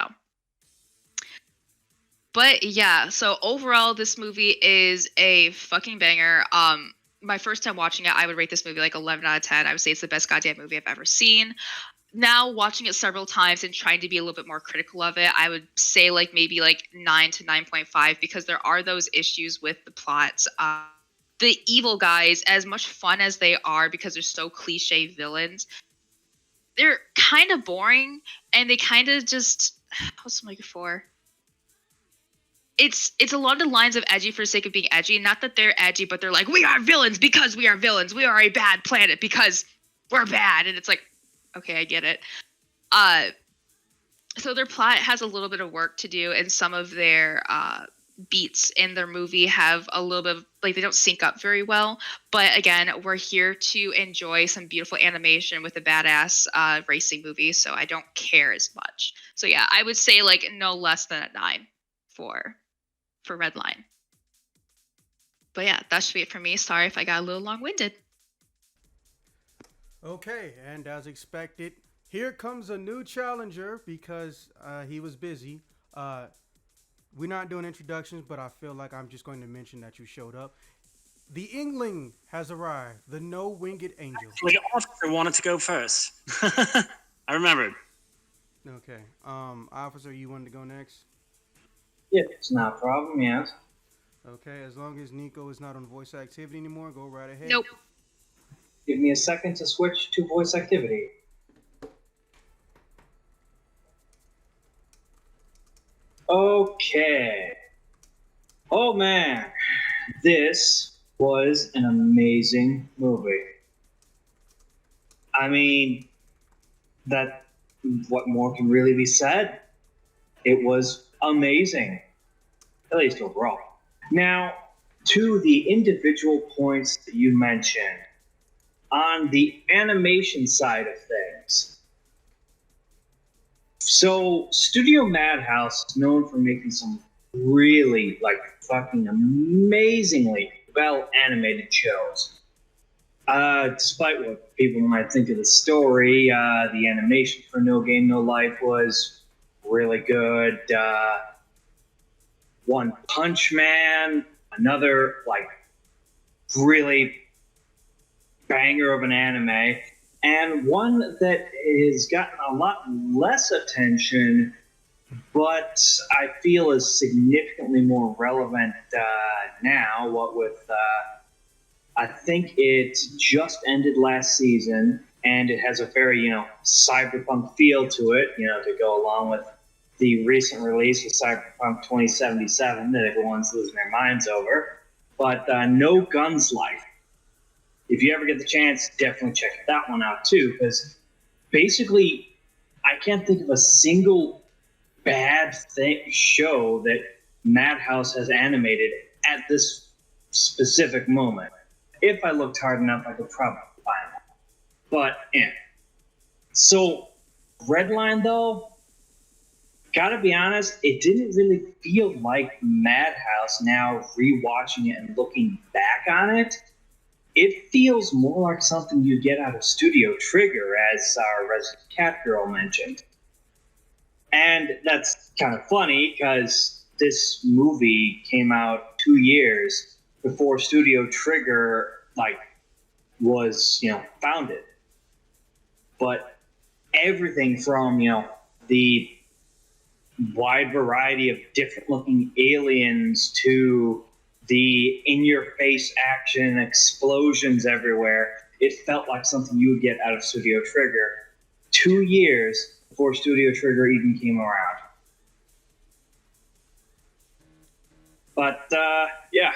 but yeah, so overall, this movie is a fucking banger. My first time watching it, I would rate this movie like 11 out of 10. I would say it's the best goddamn movie I've ever seen. Now watching it several times and trying to be a little bit more critical of it, I would say like maybe like 9 to 9.5 because there are those issues with the plots. The evil guys, as much fun as they are because they're so cliche villains, they're kind of boring and they kind of just what's the looking for? It's along the lines of edgy for the sake of being edgy. Not that they're edgy, but they're like, we are villains because we are villains. We are a bad planet because we're bad. And it's like, okay, I get it. So their plot has a little bit of work to do, and some of their beats in their movie have a little bit of, like, they don't sync up very well. But again, we're here to enjoy some beautiful animation with a badass racing movie, so I don't care as much. So yeah, I would say like no less than a 9 for Redline. But yeah, that should be it for me. Sorry if I got a little long-winded. Okay, and as expected, here comes a new challenger because he was busy. We're not doing introductions, but I feel like I'm just going to mention that you showed up. The Ingling has arrived, the no-winged angel. Actually, Officer wanted to go first. I remembered. Okay, officer, you wanted to go next? Yeah, it's not a problem, yes. Okay, as long as Nico is not on voice activity anymore, go right ahead. Nope. Give me a second to switch to voice activity. Okay. Oh man, this was an amazing movie. I mean, that what more can really be said? It was amazing, at least overall. Now, to the individual points that you mentioned, on the animation side of things, so Studio Madhouse is known for making some really, like, fucking amazingly well animated shows. Despite what people might think of the story, the animation for No Game No Life was really good. One Punch Man, another like really banger of an anime, and one that has gotten a lot less attention, but I feel is significantly more relevant now. What with I think it just ended last season, and it has a very, cyberpunk feel to it, to go along with the recent release of Cyberpunk 2077 that everyone's losing their minds over. But No Guns Life. If you ever get the chance, definitely check that one out too, because basically, I can't think of a single bad show that Madhouse has animated at this specific moment. If I looked hard enough, I could probably find it. But yeah. So Redline though, gotta be honest, it didn't really feel like Madhouse now rewatching it and looking back on it. It feels more like something you get out of Studio Trigger, as our resident cat girl mentioned. And that's kind of funny because this movie came out 2 years before Studio Trigger was founded. But everything from the wide variety of different looking aliens to the in your face action explosions everywhere, it felt like something you would get out of Studio Trigger 2 years before Studio Trigger even came around. But yeah,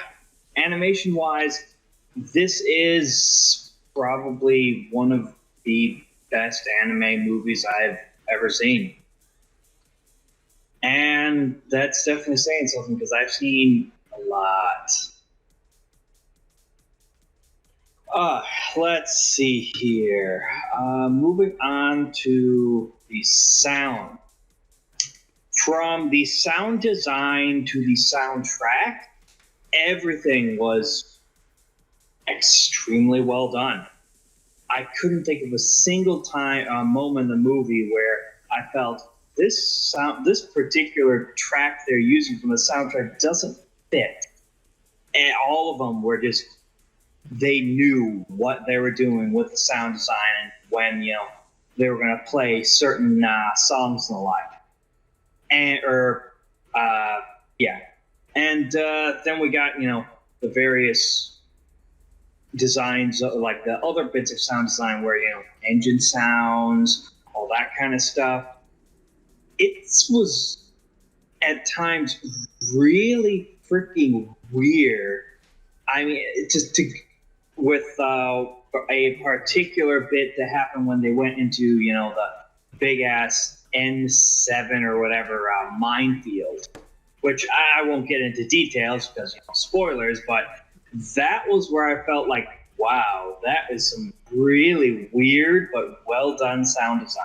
animation wise, this is probably one of the best anime movies I've ever seen. And that's definitely saying something because I've seen a lot. Uh, let's see here. Moving on to the sound. From the sound design to the soundtrack, everything was extremely well done. I couldn't think of a single moment in the movie where I felt this particular track they're using from the soundtrack doesn't fit. And all of them were just, they knew what they were doing with the sound design and when they were going to play certain songs and the like. Yeah, and then we got the various designs, like the other bits of sound design where engine sounds, all that kind of stuff. It was at times really freaking weird. I mean, just with a particular bit that happened when they went into the big ass N7 or whatever minefield, which I won't get into details because spoilers, but that was where I felt like, wow, that is some really weird but well done sound design.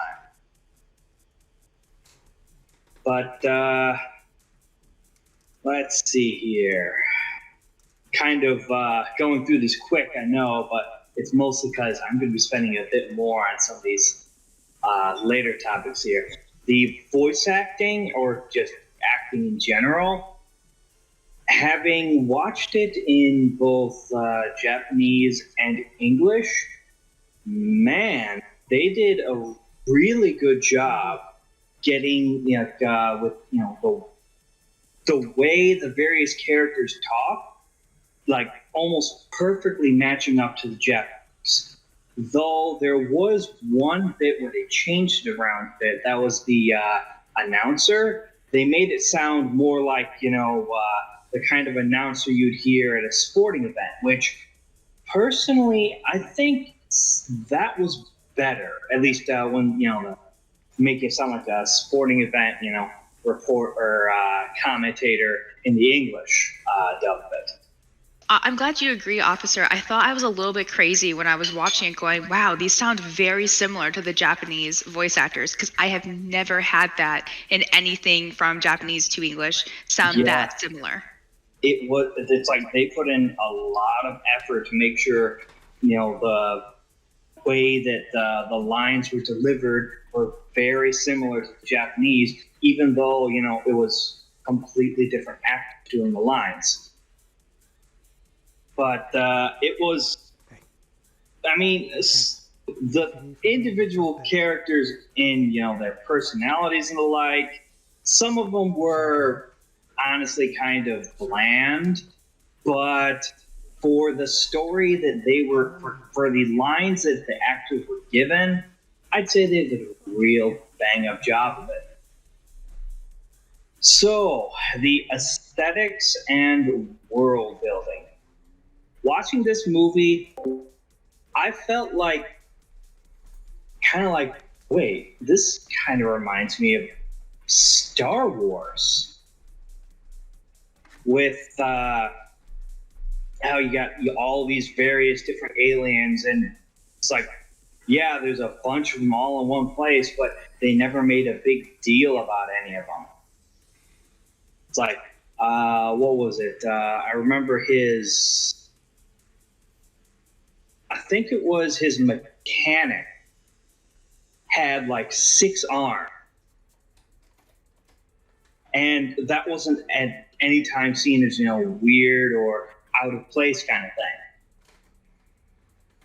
But let's see here. Kind of going through this quick, I know, but it's mostly because I'm going to be spending a bit more on some of these later topics here. The voice acting, or just acting in general, having watched it in both Japanese and English, man, they did a really good job getting with the way the various characters talk, like almost perfectly matching up to the Japanese. Though there was one bit where they changed it around a bit. That was the announcer. They made it sound more like the kind of announcer you'd hear at a sporting event, which personally I think that was better. At least when make it sound like a sporting event, report or commentator in the English dub of it. I'm glad you agree, officer. I thought I was a little bit crazy when I was watching it going, wow, these sound very similar to the Japanese voice actors, because I have never had that in anything from Japanese to English sound that similar. It's like they put in a lot of effort to make sure, the way that the lines were delivered were very similar to the Japanese, even though, it was completely different actors doing the lines. But it was, I mean, the individual characters in, their personalities and the like, some of them were honestly kind of bland, but for the story that they were, for the lines that the actors were given, I'd say they did a real bang-up job of it. So, the aesthetics and world building. Watching this movie, I felt kind of like, wait, this kind of reminds me of Star Wars. With how you got all these various different aliens, and it's like yeah, there's a bunch of them all in one place, but they never made a big deal about any of them. It's like, what was it? I remember I think it was his mechanic had like 6 arms. And that wasn't at any time seen as, weird or out of place kind of thing.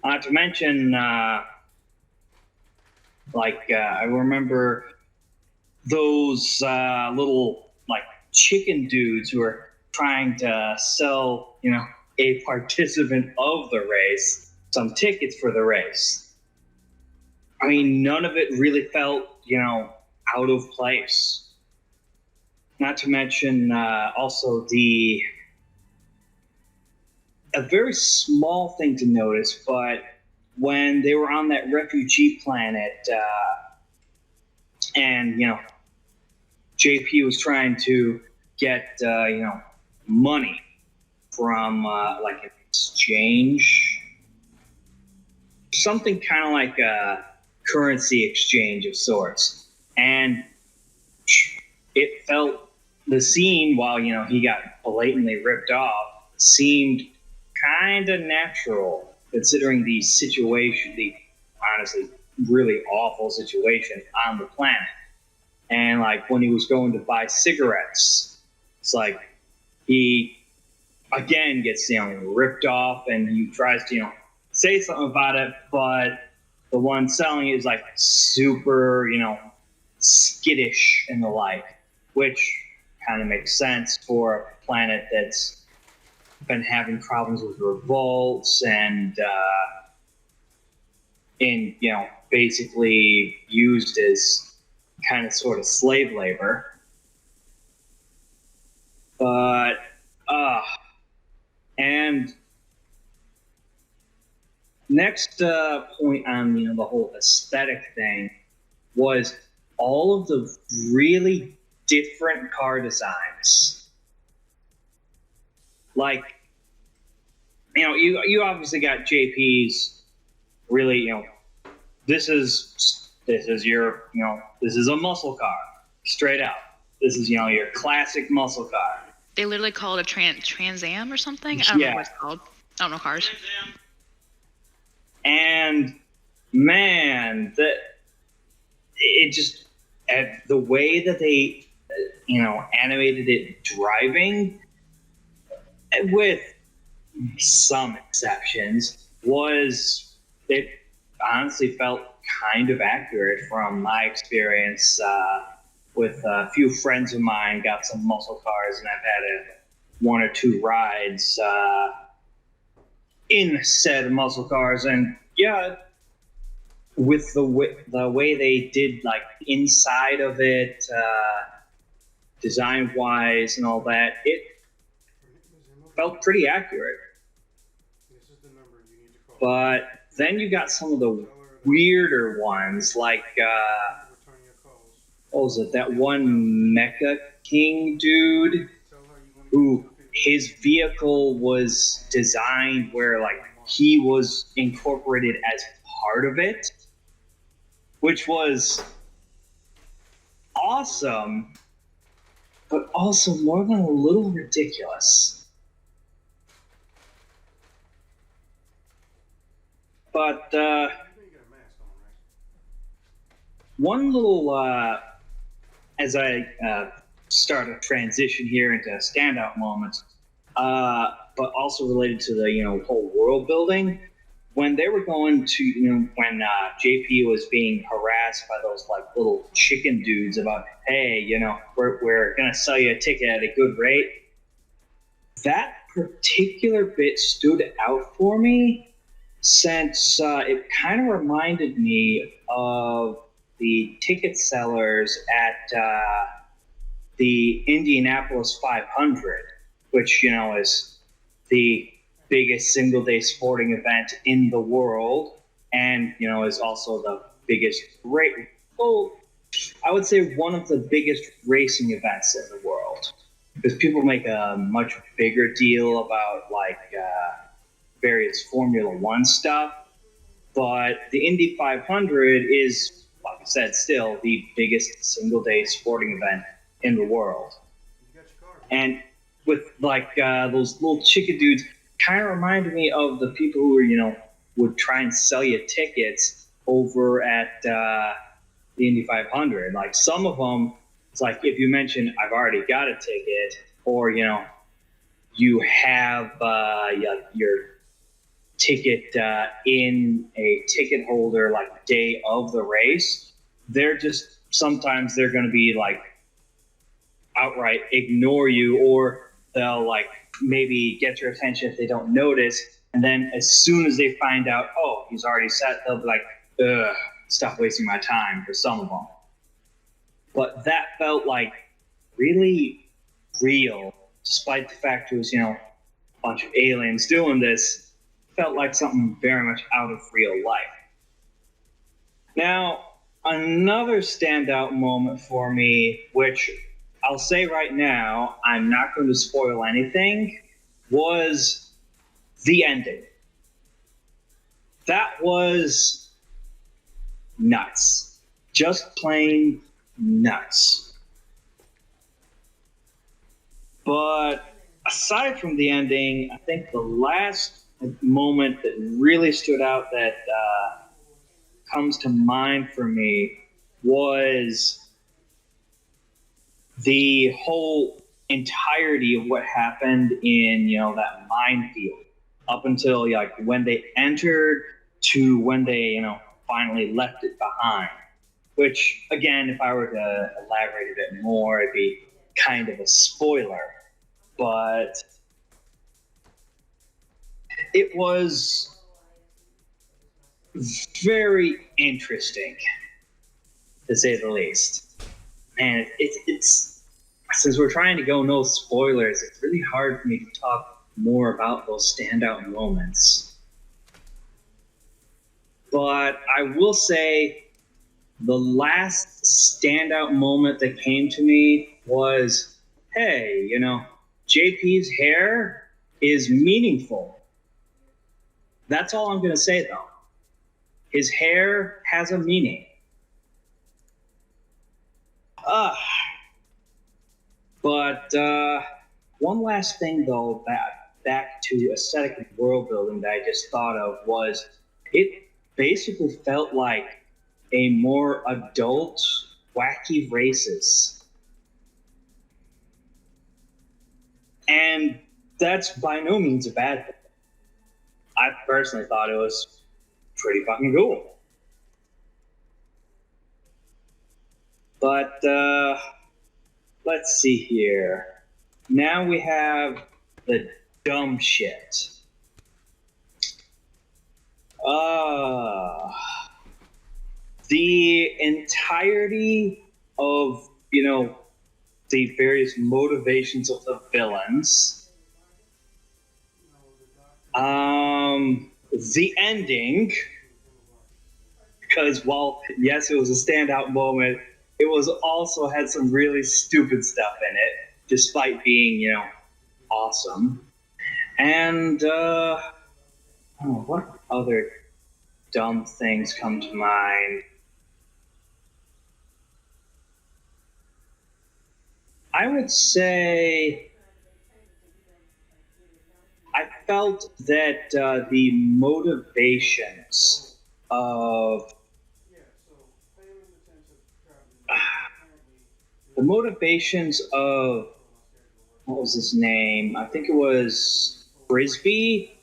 Not to mention, I remember those little like chicken dudes who are trying to sell, a participant of the race some tickets for the race. I mean, none of it really felt, out of place. Not to mention also a very small thing to notice, but when they were on that refugee planet, and JP was trying to get money from like an exchange, something kind of like a currency exchange of sorts, and it felt the scene while he got blatantly ripped off seemed kind of natural considering the situation, the honestly really awful situation on the planet. And like when he was going to buy cigarettes, it's like he again gets ripped off, and he tries to say something about it, but the one selling it is like super skittish and the like, which kind of makes sense for a planet that's been having problems with revolts and in basically used as kind of sort of slave labor. But and next point on the whole aesthetic thing was all of the really different car designs. Like, you obviously got JP's really, this is your, this is a muscle car, straight out. This is, your classic muscle car. They literally call it a Trans Am or something. I don't know what it's called. I don't know cars. And man, it just the way that they animated it driving, with some exceptions, was it honestly felt kind of accurate from my experience with a few friends of mine. Got some muscle cars, and I've had one or two rides in said muscle cars, and yeah, with the way they did like inside of it, design wise and all that, it felt pretty accurate. But then you got some of the weirder ones, like what was it? That one Mecha King dude who his vehicle was designed where like he was incorporated as part of it, which was awesome, but also more than a little ridiculous. But one little, as I start a transition here into standout moments, but also related to the whole world building, when they were going to when JP was being harassed by those like little chicken dudes about, hey, we're gonna sell you a ticket at a good rate. That particular bit stood out for me since it kind of reminded me of the ticket sellers at the Indianapolis 500, which is the biggest single-day sporting event in the world, and is also the biggest I would say one of the biggest racing events in the world, because people make a much bigger deal about like various Formula One stuff, But the Indy 500 is, like I said, still the biggest single day sporting event in the world. And with like those little chicken dudes, kind of reminded me of the people who were, would try and sell you tickets over at the Indy 500. Like some of them, it's like if you mention I've already got a ticket, or you have your ticket in a ticket holder like day of the race, they're just sometimes they're going to be like outright ignore you, or they'll like maybe get your attention if they don't notice, and then as soon as they find out, oh, he's already set, they'll be like, ugh, stop wasting my time, for some of them. But that felt like really real, despite the fact it was, a bunch of aliens doing this. Felt like something very much out of real life. Now, another standout moment for me, which I'll say right now, I'm not going to spoil anything, was the ending. That was nuts. Just plain nuts. But aside from the ending, I think the last moment that really stood out that comes to mind for me was the whole entirety of what happened in that minefield, up until like when they entered to when they finally left it behind. Which again, if I were to elaborate a bit more, it'd be kind of a spoiler, but it was very interesting, to say the least. And it's since we're trying to go no spoilers, it's really hard for me to talk more about those standout moments. But I will say the last standout moment that came to me was, hey, JP's hair is meaningful. That's all I'm going to say, though. His hair has a meaning. But one last thing, though, back to aesthetic and world building that I just thought of was it basically felt like a more adult, wacky races. And that's by no means a bad thing. I personally thought it was pretty fucking cool. But let's see here. Now we have the dumb shit. The entirety of, the various motivations of the villains. The ending, because while yes, it was a standout moment, it was also had some really stupid stuff in it, despite being, awesome. And what other dumb things come to mind? I would say I felt that the motivations of what was his name? I think it was Frisbee.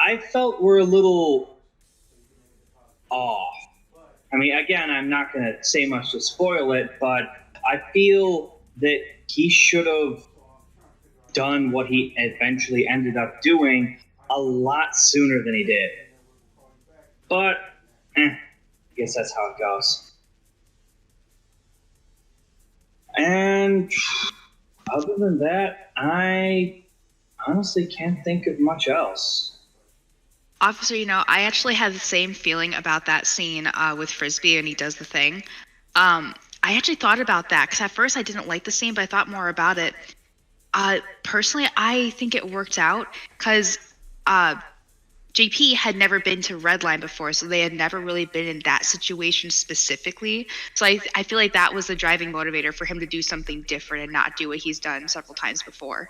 I felt were a little off. I mean, again, I'm not going to say much to spoil it, but I feel that he should have done what he eventually ended up doing a lot sooner than he did. But, I guess that's how it goes. And other than that, I honestly can't think of much else. Officer, I actually had the same feeling about that scene with Frisbee when he does the thing. I actually thought about that because at first I didn't like the scene, but I thought more about it. Personally, I think it worked out because JP had never been to Redline before, so they had never really been in that situation specifically. So I feel like that was the driving motivator for him to do something different and not do what he's done several times before.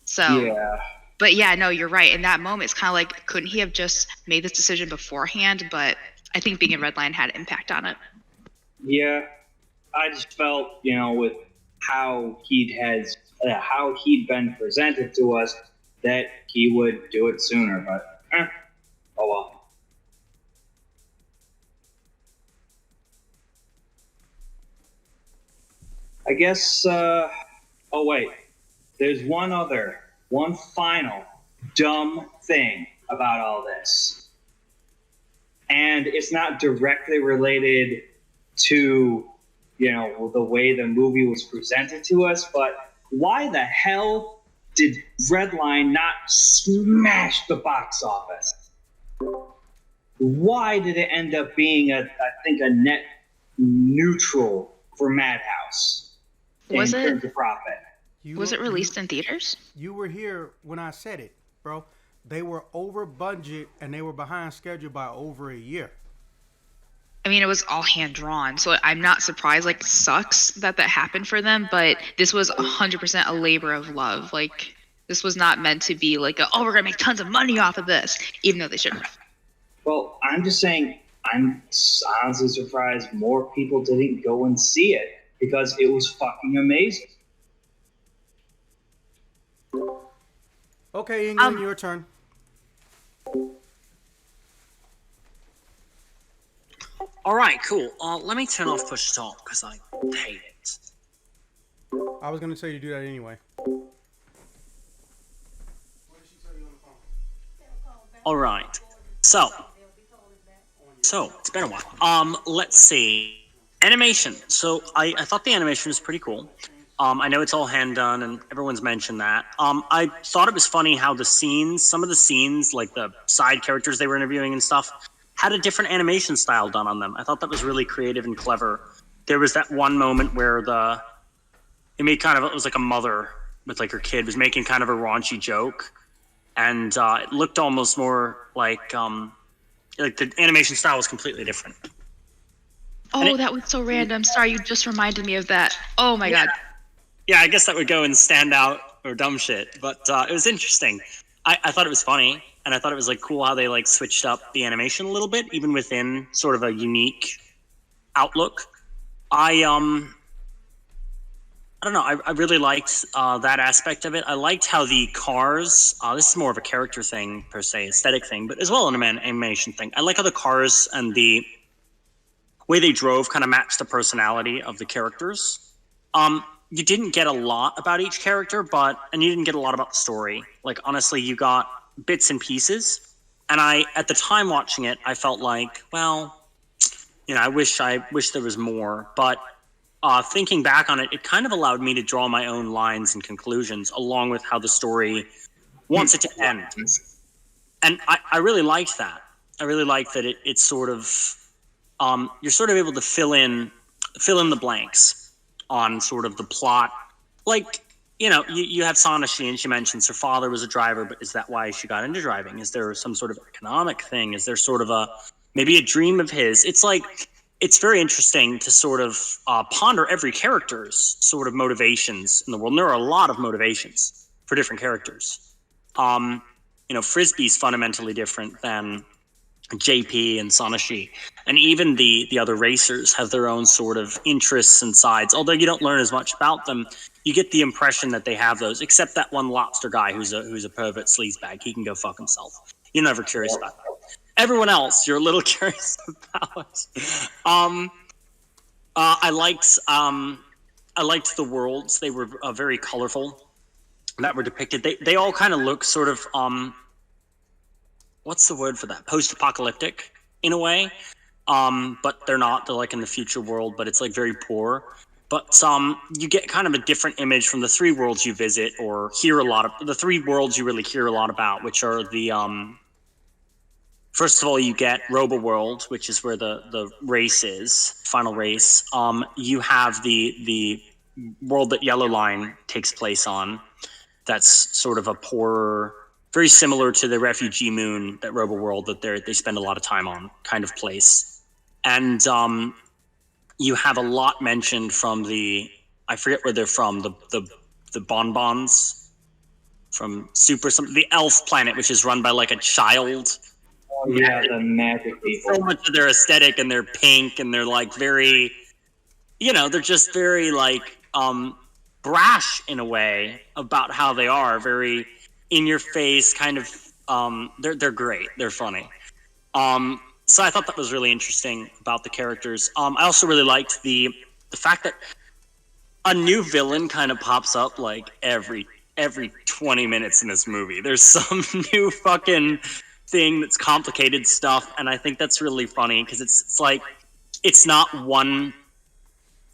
So, Yeah. but yeah, no, you're right. In that moment, it's kind of like, couldn't he have just made this decision beforehand? But I think being in Redline had impact on it. Yeah. I just felt, with how how he'd been presented to us, that he would do it sooner. But oh well. I guess. Oh wait, there's one final dumb thing about all this, and it's not directly related to the way the movie was presented to us, but why the hell did Redline not smash the box office? Why did it end up being I think a net neutral for Madhouse in terms of profit? Was it released in theaters? You were here when I said it, bro. They were over budget and they were behind schedule by over a year. I mean, it was all hand drawn, so I'm not surprised. Like, it sucks that happened for them, but this was 100% a labor of love. Like, this was not meant to be like, oh, we're gonna make tons of money off of this, even though they should have. Well, I'm just saying, I'm honestly surprised more people didn't go and see it because it was fucking amazing. Okay, England, your turn. All right, cool. Let me turn off push to talk because I hate it. I was gonna tell you to do that anyway. All right. So it's been a while. Let's see. Animation. So I thought the animation was pretty cool. I know it's all hand done, and everyone's mentioned that. I thought it was funny how some of the scenes, like the side characters they were interviewing and stuff, had a different animation style done on them. I thought that was really creative and clever. There was that one moment where it was like a mother with like her kid was making kind of a raunchy joke, and it looked almost more like the animation style was completely different. Oh, that was so random. Sorry, you just reminded me of that. Oh my god. Yeah, I guess that would go in standout or dumb shit, but it was interesting. I thought it was funny, and I thought it was like cool how they like switched up the animation a little bit, even within sort of a unique outlook. I don't know. I really liked that aspect of it. I liked how the cars. This is more of a character thing per se, aesthetic thing, but as well an animation thing. I like how the cars and the way they drove kind of matched the personality of the characters. You didn't get a lot about each character, and you didn't get a lot about the story. Like, honestly, you got bits and pieces. And at the time watching it, I felt like, well, I wish there was more. But thinking back on it, it kind of allowed me to draw my own lines and conclusions, along with how the story wants it to end. And I really liked that. I really liked that it's sort of you're sort of able to fill in the blanks on sort of the plot. Like, you have Sanashi, and she mentions her father was a driver, but is that why she got into driving? Is there some sort of economic thing? Is there sort of maybe a dream of his? It's like, it's very interesting to sort of ponder every character's sort of motivations in the world. And there are a lot of motivations for different characters. Frisbee's fundamentally different than JP and Sanashi, and even the other racers have their own sort of interests and sides. Although you don't learn as much about them, you get the impression that they have those. Except that one lobster guy who's a pervert sleazebag. He can go fuck himself. You're never curious about that. Everyone else, you're a little curious about. I liked the worlds. They were very colorful that were depicted. They all kind of look sort of what's the word for that? Post-apocalyptic in a way, but they're not. They're like in the future world, but it's like very poor. But you get kind of a different image from the three worlds you visit or hear a lot of. The three worlds you really hear a lot about, which are the first of all, you get Robo World, which is where the race is, final race. You have the world that Yellow Line takes place on. That's sort of a poorer very similar to the refugee moon that RoboWorld that they spend a lot of time on kind of place. And you have a lot mentioned from I forget where they're from, the bonbons from the elf planet, which is run by like a child. Oh yeah, the magic people. So much of their aesthetic, and they're pink, and they're like very, they're just very like brash in a way about how they are, very in your face kind of. They're great. They're funny. So I thought that was really interesting about the characters. I also really liked the fact that a new villain kind of pops up like every 20 minutes in this movie. There's some new fucking thing that's complicated stuff, and I think that's really funny because it's like it's not one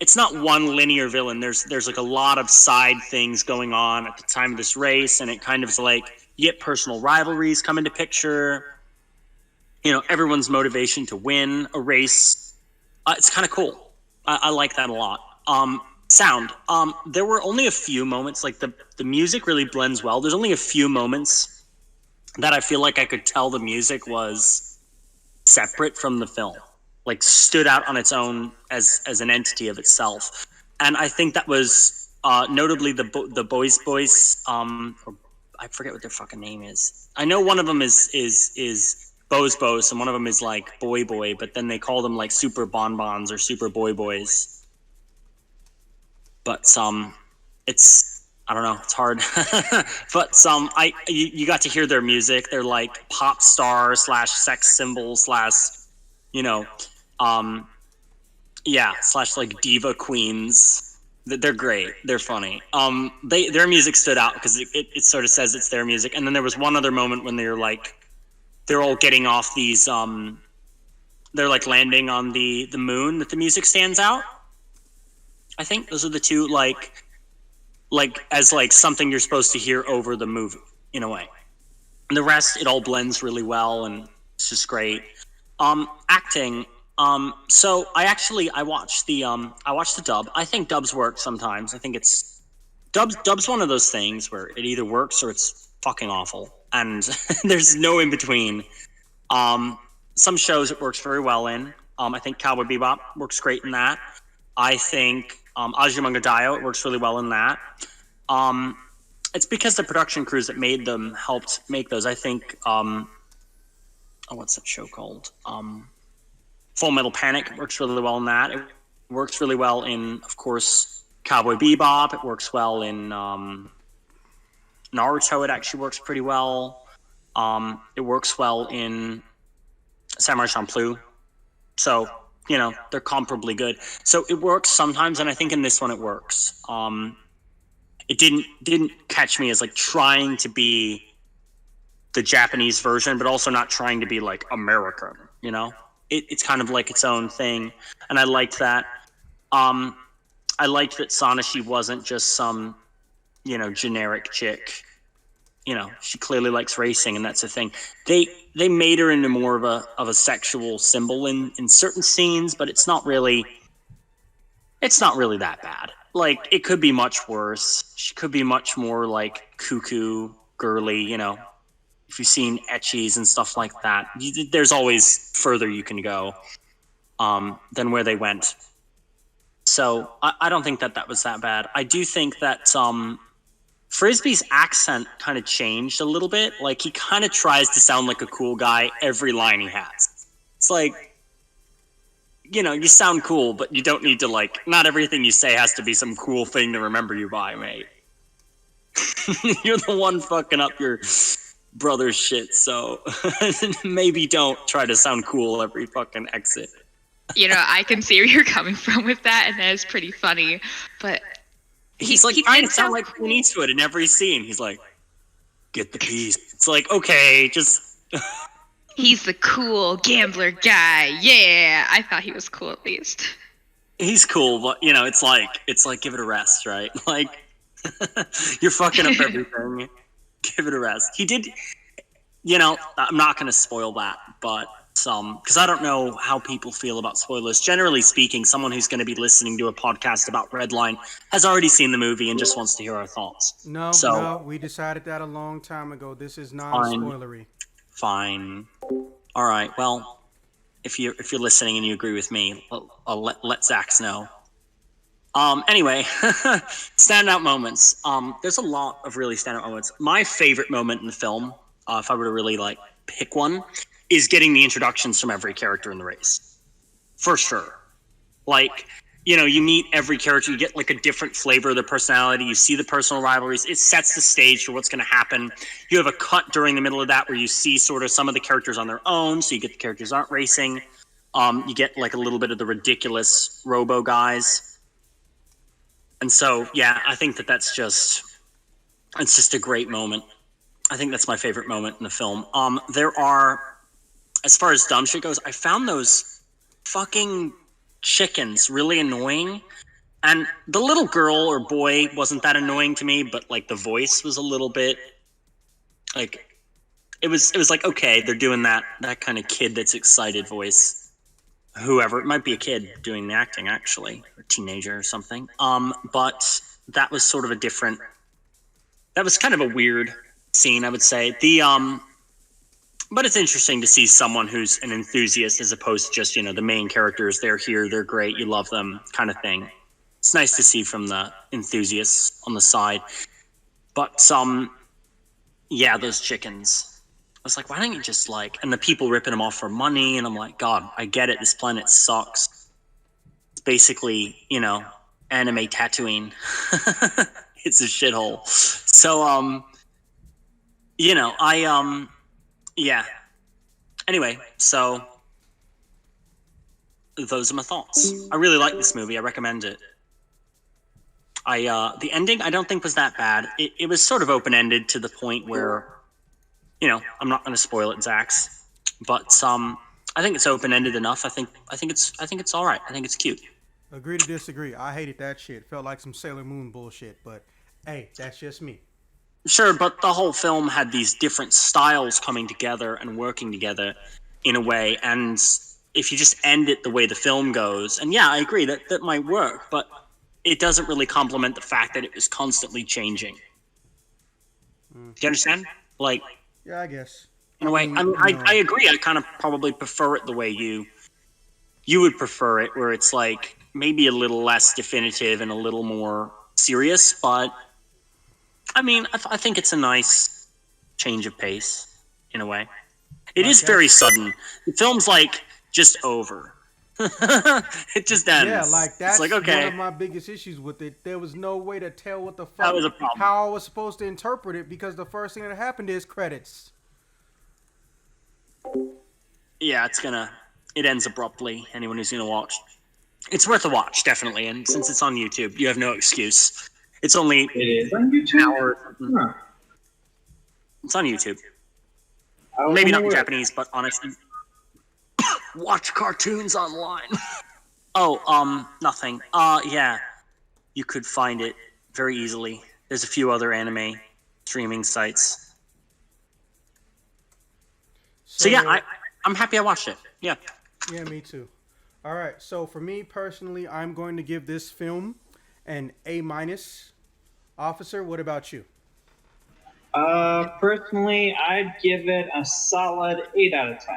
linear villain. There's like a lot of side things going on at the time of this race, and it kind of is like you get personal rivalries come into picture. Everyone's motivation to win a race. It's kind of cool. I like that a lot. Sound. There were only a few moments, like the music really blends well. There's only a few moments that I feel like I could tell the music was separate from the film, like stood out on its own as an entity of itself. And I think that was notably the boys. Or I forget what their fucking name is. I know one of them is Bose, and one of them is like Boy, but then they call them like Super Bonbons or Super Boys. But it's I don't know, it's hard. But you got to hear their music. They're like pop star / sex symbol / / like diva queens. They're great. They're funny. Their music stood out because it sort of says it's their music. And then there was one other moment when they're all getting off these they're like landing on the moon that the music stands out. I think those are the two like as like something you're supposed to hear over the movie in a way. And the rest, it all blends really well, and it's just great. Acting. So I watched the dub. I think dubs work sometimes. I think it's dub's one of those things where it either works or it's fucking awful, and there's no in between. Some shows it works very well in. I think Cowboy Bebop works great in that. I think Azumanga Daioh, it works really well in that. It's because the production crews that made them helped make those. I think, what's that show called? Full Metal Panic works really well in that. It works really well in, of course, Cowboy Bebop. It works well in Naruto. It actually works pretty well. It works well in Samurai Champloo. So, they're comparably good. So it works sometimes, and I think in this one it works. It didn't catch me as like trying to be the Japanese version, but also not trying to be like American, It's kind of like its own thing, and I liked that. I liked that Sanashi wasn't just some, generic chick. She clearly likes racing, and that's the thing. They made her into more of a sexual symbol in certain scenes, but it's not really that bad. Like, it could be much worse. She could be much more like cuckoo, girly, If you've seen ecchis and stuff like that, there's always further you can go than where they went. So I don't think that was that bad. I do think that Frisbee's accent kind of changed a little bit. Like, he kind of tries to sound like a cool guy every line he has. It's like, you sound cool, but you don't need to, like, not everything you say has to be some cool thing to remember you by, mate. You're the one fucking up your brother's shit, so maybe don't try to sound cool every fucking exit. I can see where you're coming from with that, and that is pretty funny, but he's like trying to sound like Clint Eastwood in every scene. He's like, get the piece. It's like, okay, just... He's the cool gambler guy. Yeah, I thought he was cool at least. He's cool, but it's like give it a rest, right? Like, you're fucking up everything. Give it a rest. He did, I'm not going to spoil that, but because I don't know how people feel about spoilers. Generally speaking, someone who's going to be listening to a podcast about Redline has already seen the movie and just wants to hear our thoughts. No, So no, we decided that a long time ago. This is fine, non-spoilery. fine. All right. Well, if you're listening and you agree with me, I'll let Zax know. Anyway, standout moments. There's a lot of really standout moments. My favorite moment in the film, if I were to really like pick one, is getting the introductions from every character in the race. For sure. Like, you meet every character, you get like a different flavor of their personality, you see the personal rivalries, it sets the stage for what's going to happen. You have a cut during the middle of that where you see sort of some of the characters on their own, so you get the characters aren't racing. You get like a little bit of the ridiculous robo guys. And so, yeah, I think it's just a great moment. I think that's my favorite moment in the film. There are, as far as dumb shit goes, I found those fucking chickens really annoying. And the little girl or boy wasn't that annoying to me, but like the voice was a little bit like it was like, okay, they're doing that kind of kid that's excited voice. Whoever, it might be a kid doing the acting actually, or teenager or something. But that was sort of that was kind of a weird scene, I would say. But it's interesting to see someone who's an enthusiast as opposed to just, the main characters. They're here, they're great, you love them, kind of thing. It's nice to see from the enthusiasts on the side. But yeah, those chickens. I was like, why don't you just and the people ripping them off for money, and I'm like, God, I get it. This planet sucks. It's basically, anime Tatooine. It's a shithole. So, yeah. Anyway, so those are my thoughts. I really like this movie. I recommend it. The ending I don't think was that bad. It was sort of open ended to the point where, I'm not going to spoil it, Zax, but I think it's open ended enough. I think it's all right. I think it's cute. Agree to disagree. I hated that shit. Felt like some Sailor Moon bullshit, but hey, that's just me. Sure, but the whole film had these different styles coming together and working together in a way, and if you just end it the way the film goes, and yeah, I agree that might work, but it doesn't really complement the fact that it was constantly changing. Do you understand? Yeah, I guess. In a way, I agree. I kind of probably prefer it the way you would prefer it, where it's like maybe a little less definitive and a little more serious. But I mean, I think it's a nice change of pace in a way. It is very sudden. The film's just over. It just ends. Yeah, that's okay. one of my biggest issues with it. There was no way to tell what the fuck, that was a problem. How I was supposed to interpret it, because the first thing that happened is credits. Yeah, it ends abruptly. Anyone who's gonna watch, it's worth a watch, definitely. And since it's on YouTube, you have no excuse. It is on YouTube. An hour. Huh. It's on YouTube. Maybe not in Japanese, but honestly, watch cartoons online. Oh, nothing. Yeah, you could find it very easily. There's a few other anime streaming sites. So yeah, I'm happy I watched it. Yeah. Yeah, me too. All right, so for me personally, I'm going to give this film an A-. Officer, what about you? Personally, I'd give it a solid 8 out of 10.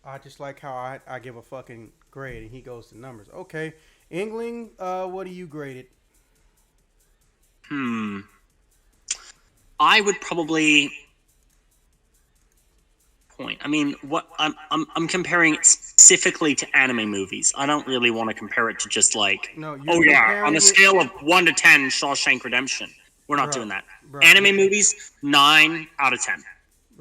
I just like how I give a fucking grade and he goes to numbers. Okay, Engling, what do you grade it? I would probably point. I mean, what I'm comparing it specifically to anime movies. I don't really want to compare it to just on a scale of 1 to 10, Shawshank Redemption. We're not doing that. Anime movies, 9 out of 10,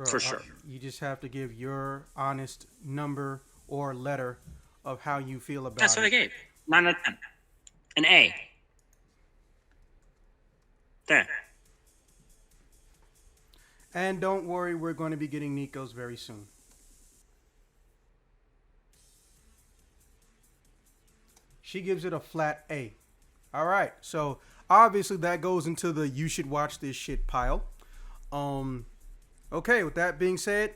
for sure. You just have to give your honest number or letter of how you feel about it. That's what I gave. 9 out of 10. An A. There. And don't worry, we're going to be getting Nico's very soon. She gives it a flat A. All right, so obviously that goes into the you should watch this shit pile. Okay, with that being said,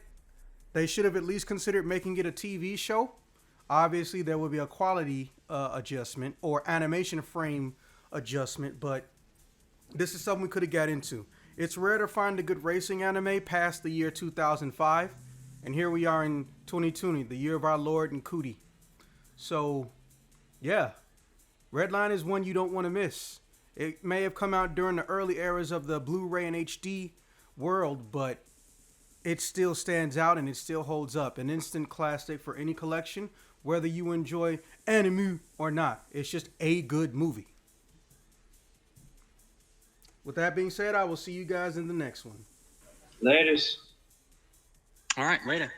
They should have at least considered making it a TV show. Obviously, there would be a quality adjustment or animation frame adjustment, but this is something we could have got into. It's rare to find a good racing anime past the year 2005, and here we are in 2020, the year of our Lord and Cootie. So, yeah, Redline is one you don't want to miss. It may have come out during the early eras of the Blu-ray and HD world, but it still stands out and it still holds up. An instant classic for any collection, whether you enjoy anime or not. It's just a good movie. With that being said, I will see you guys in the next one. Latest. All right, later.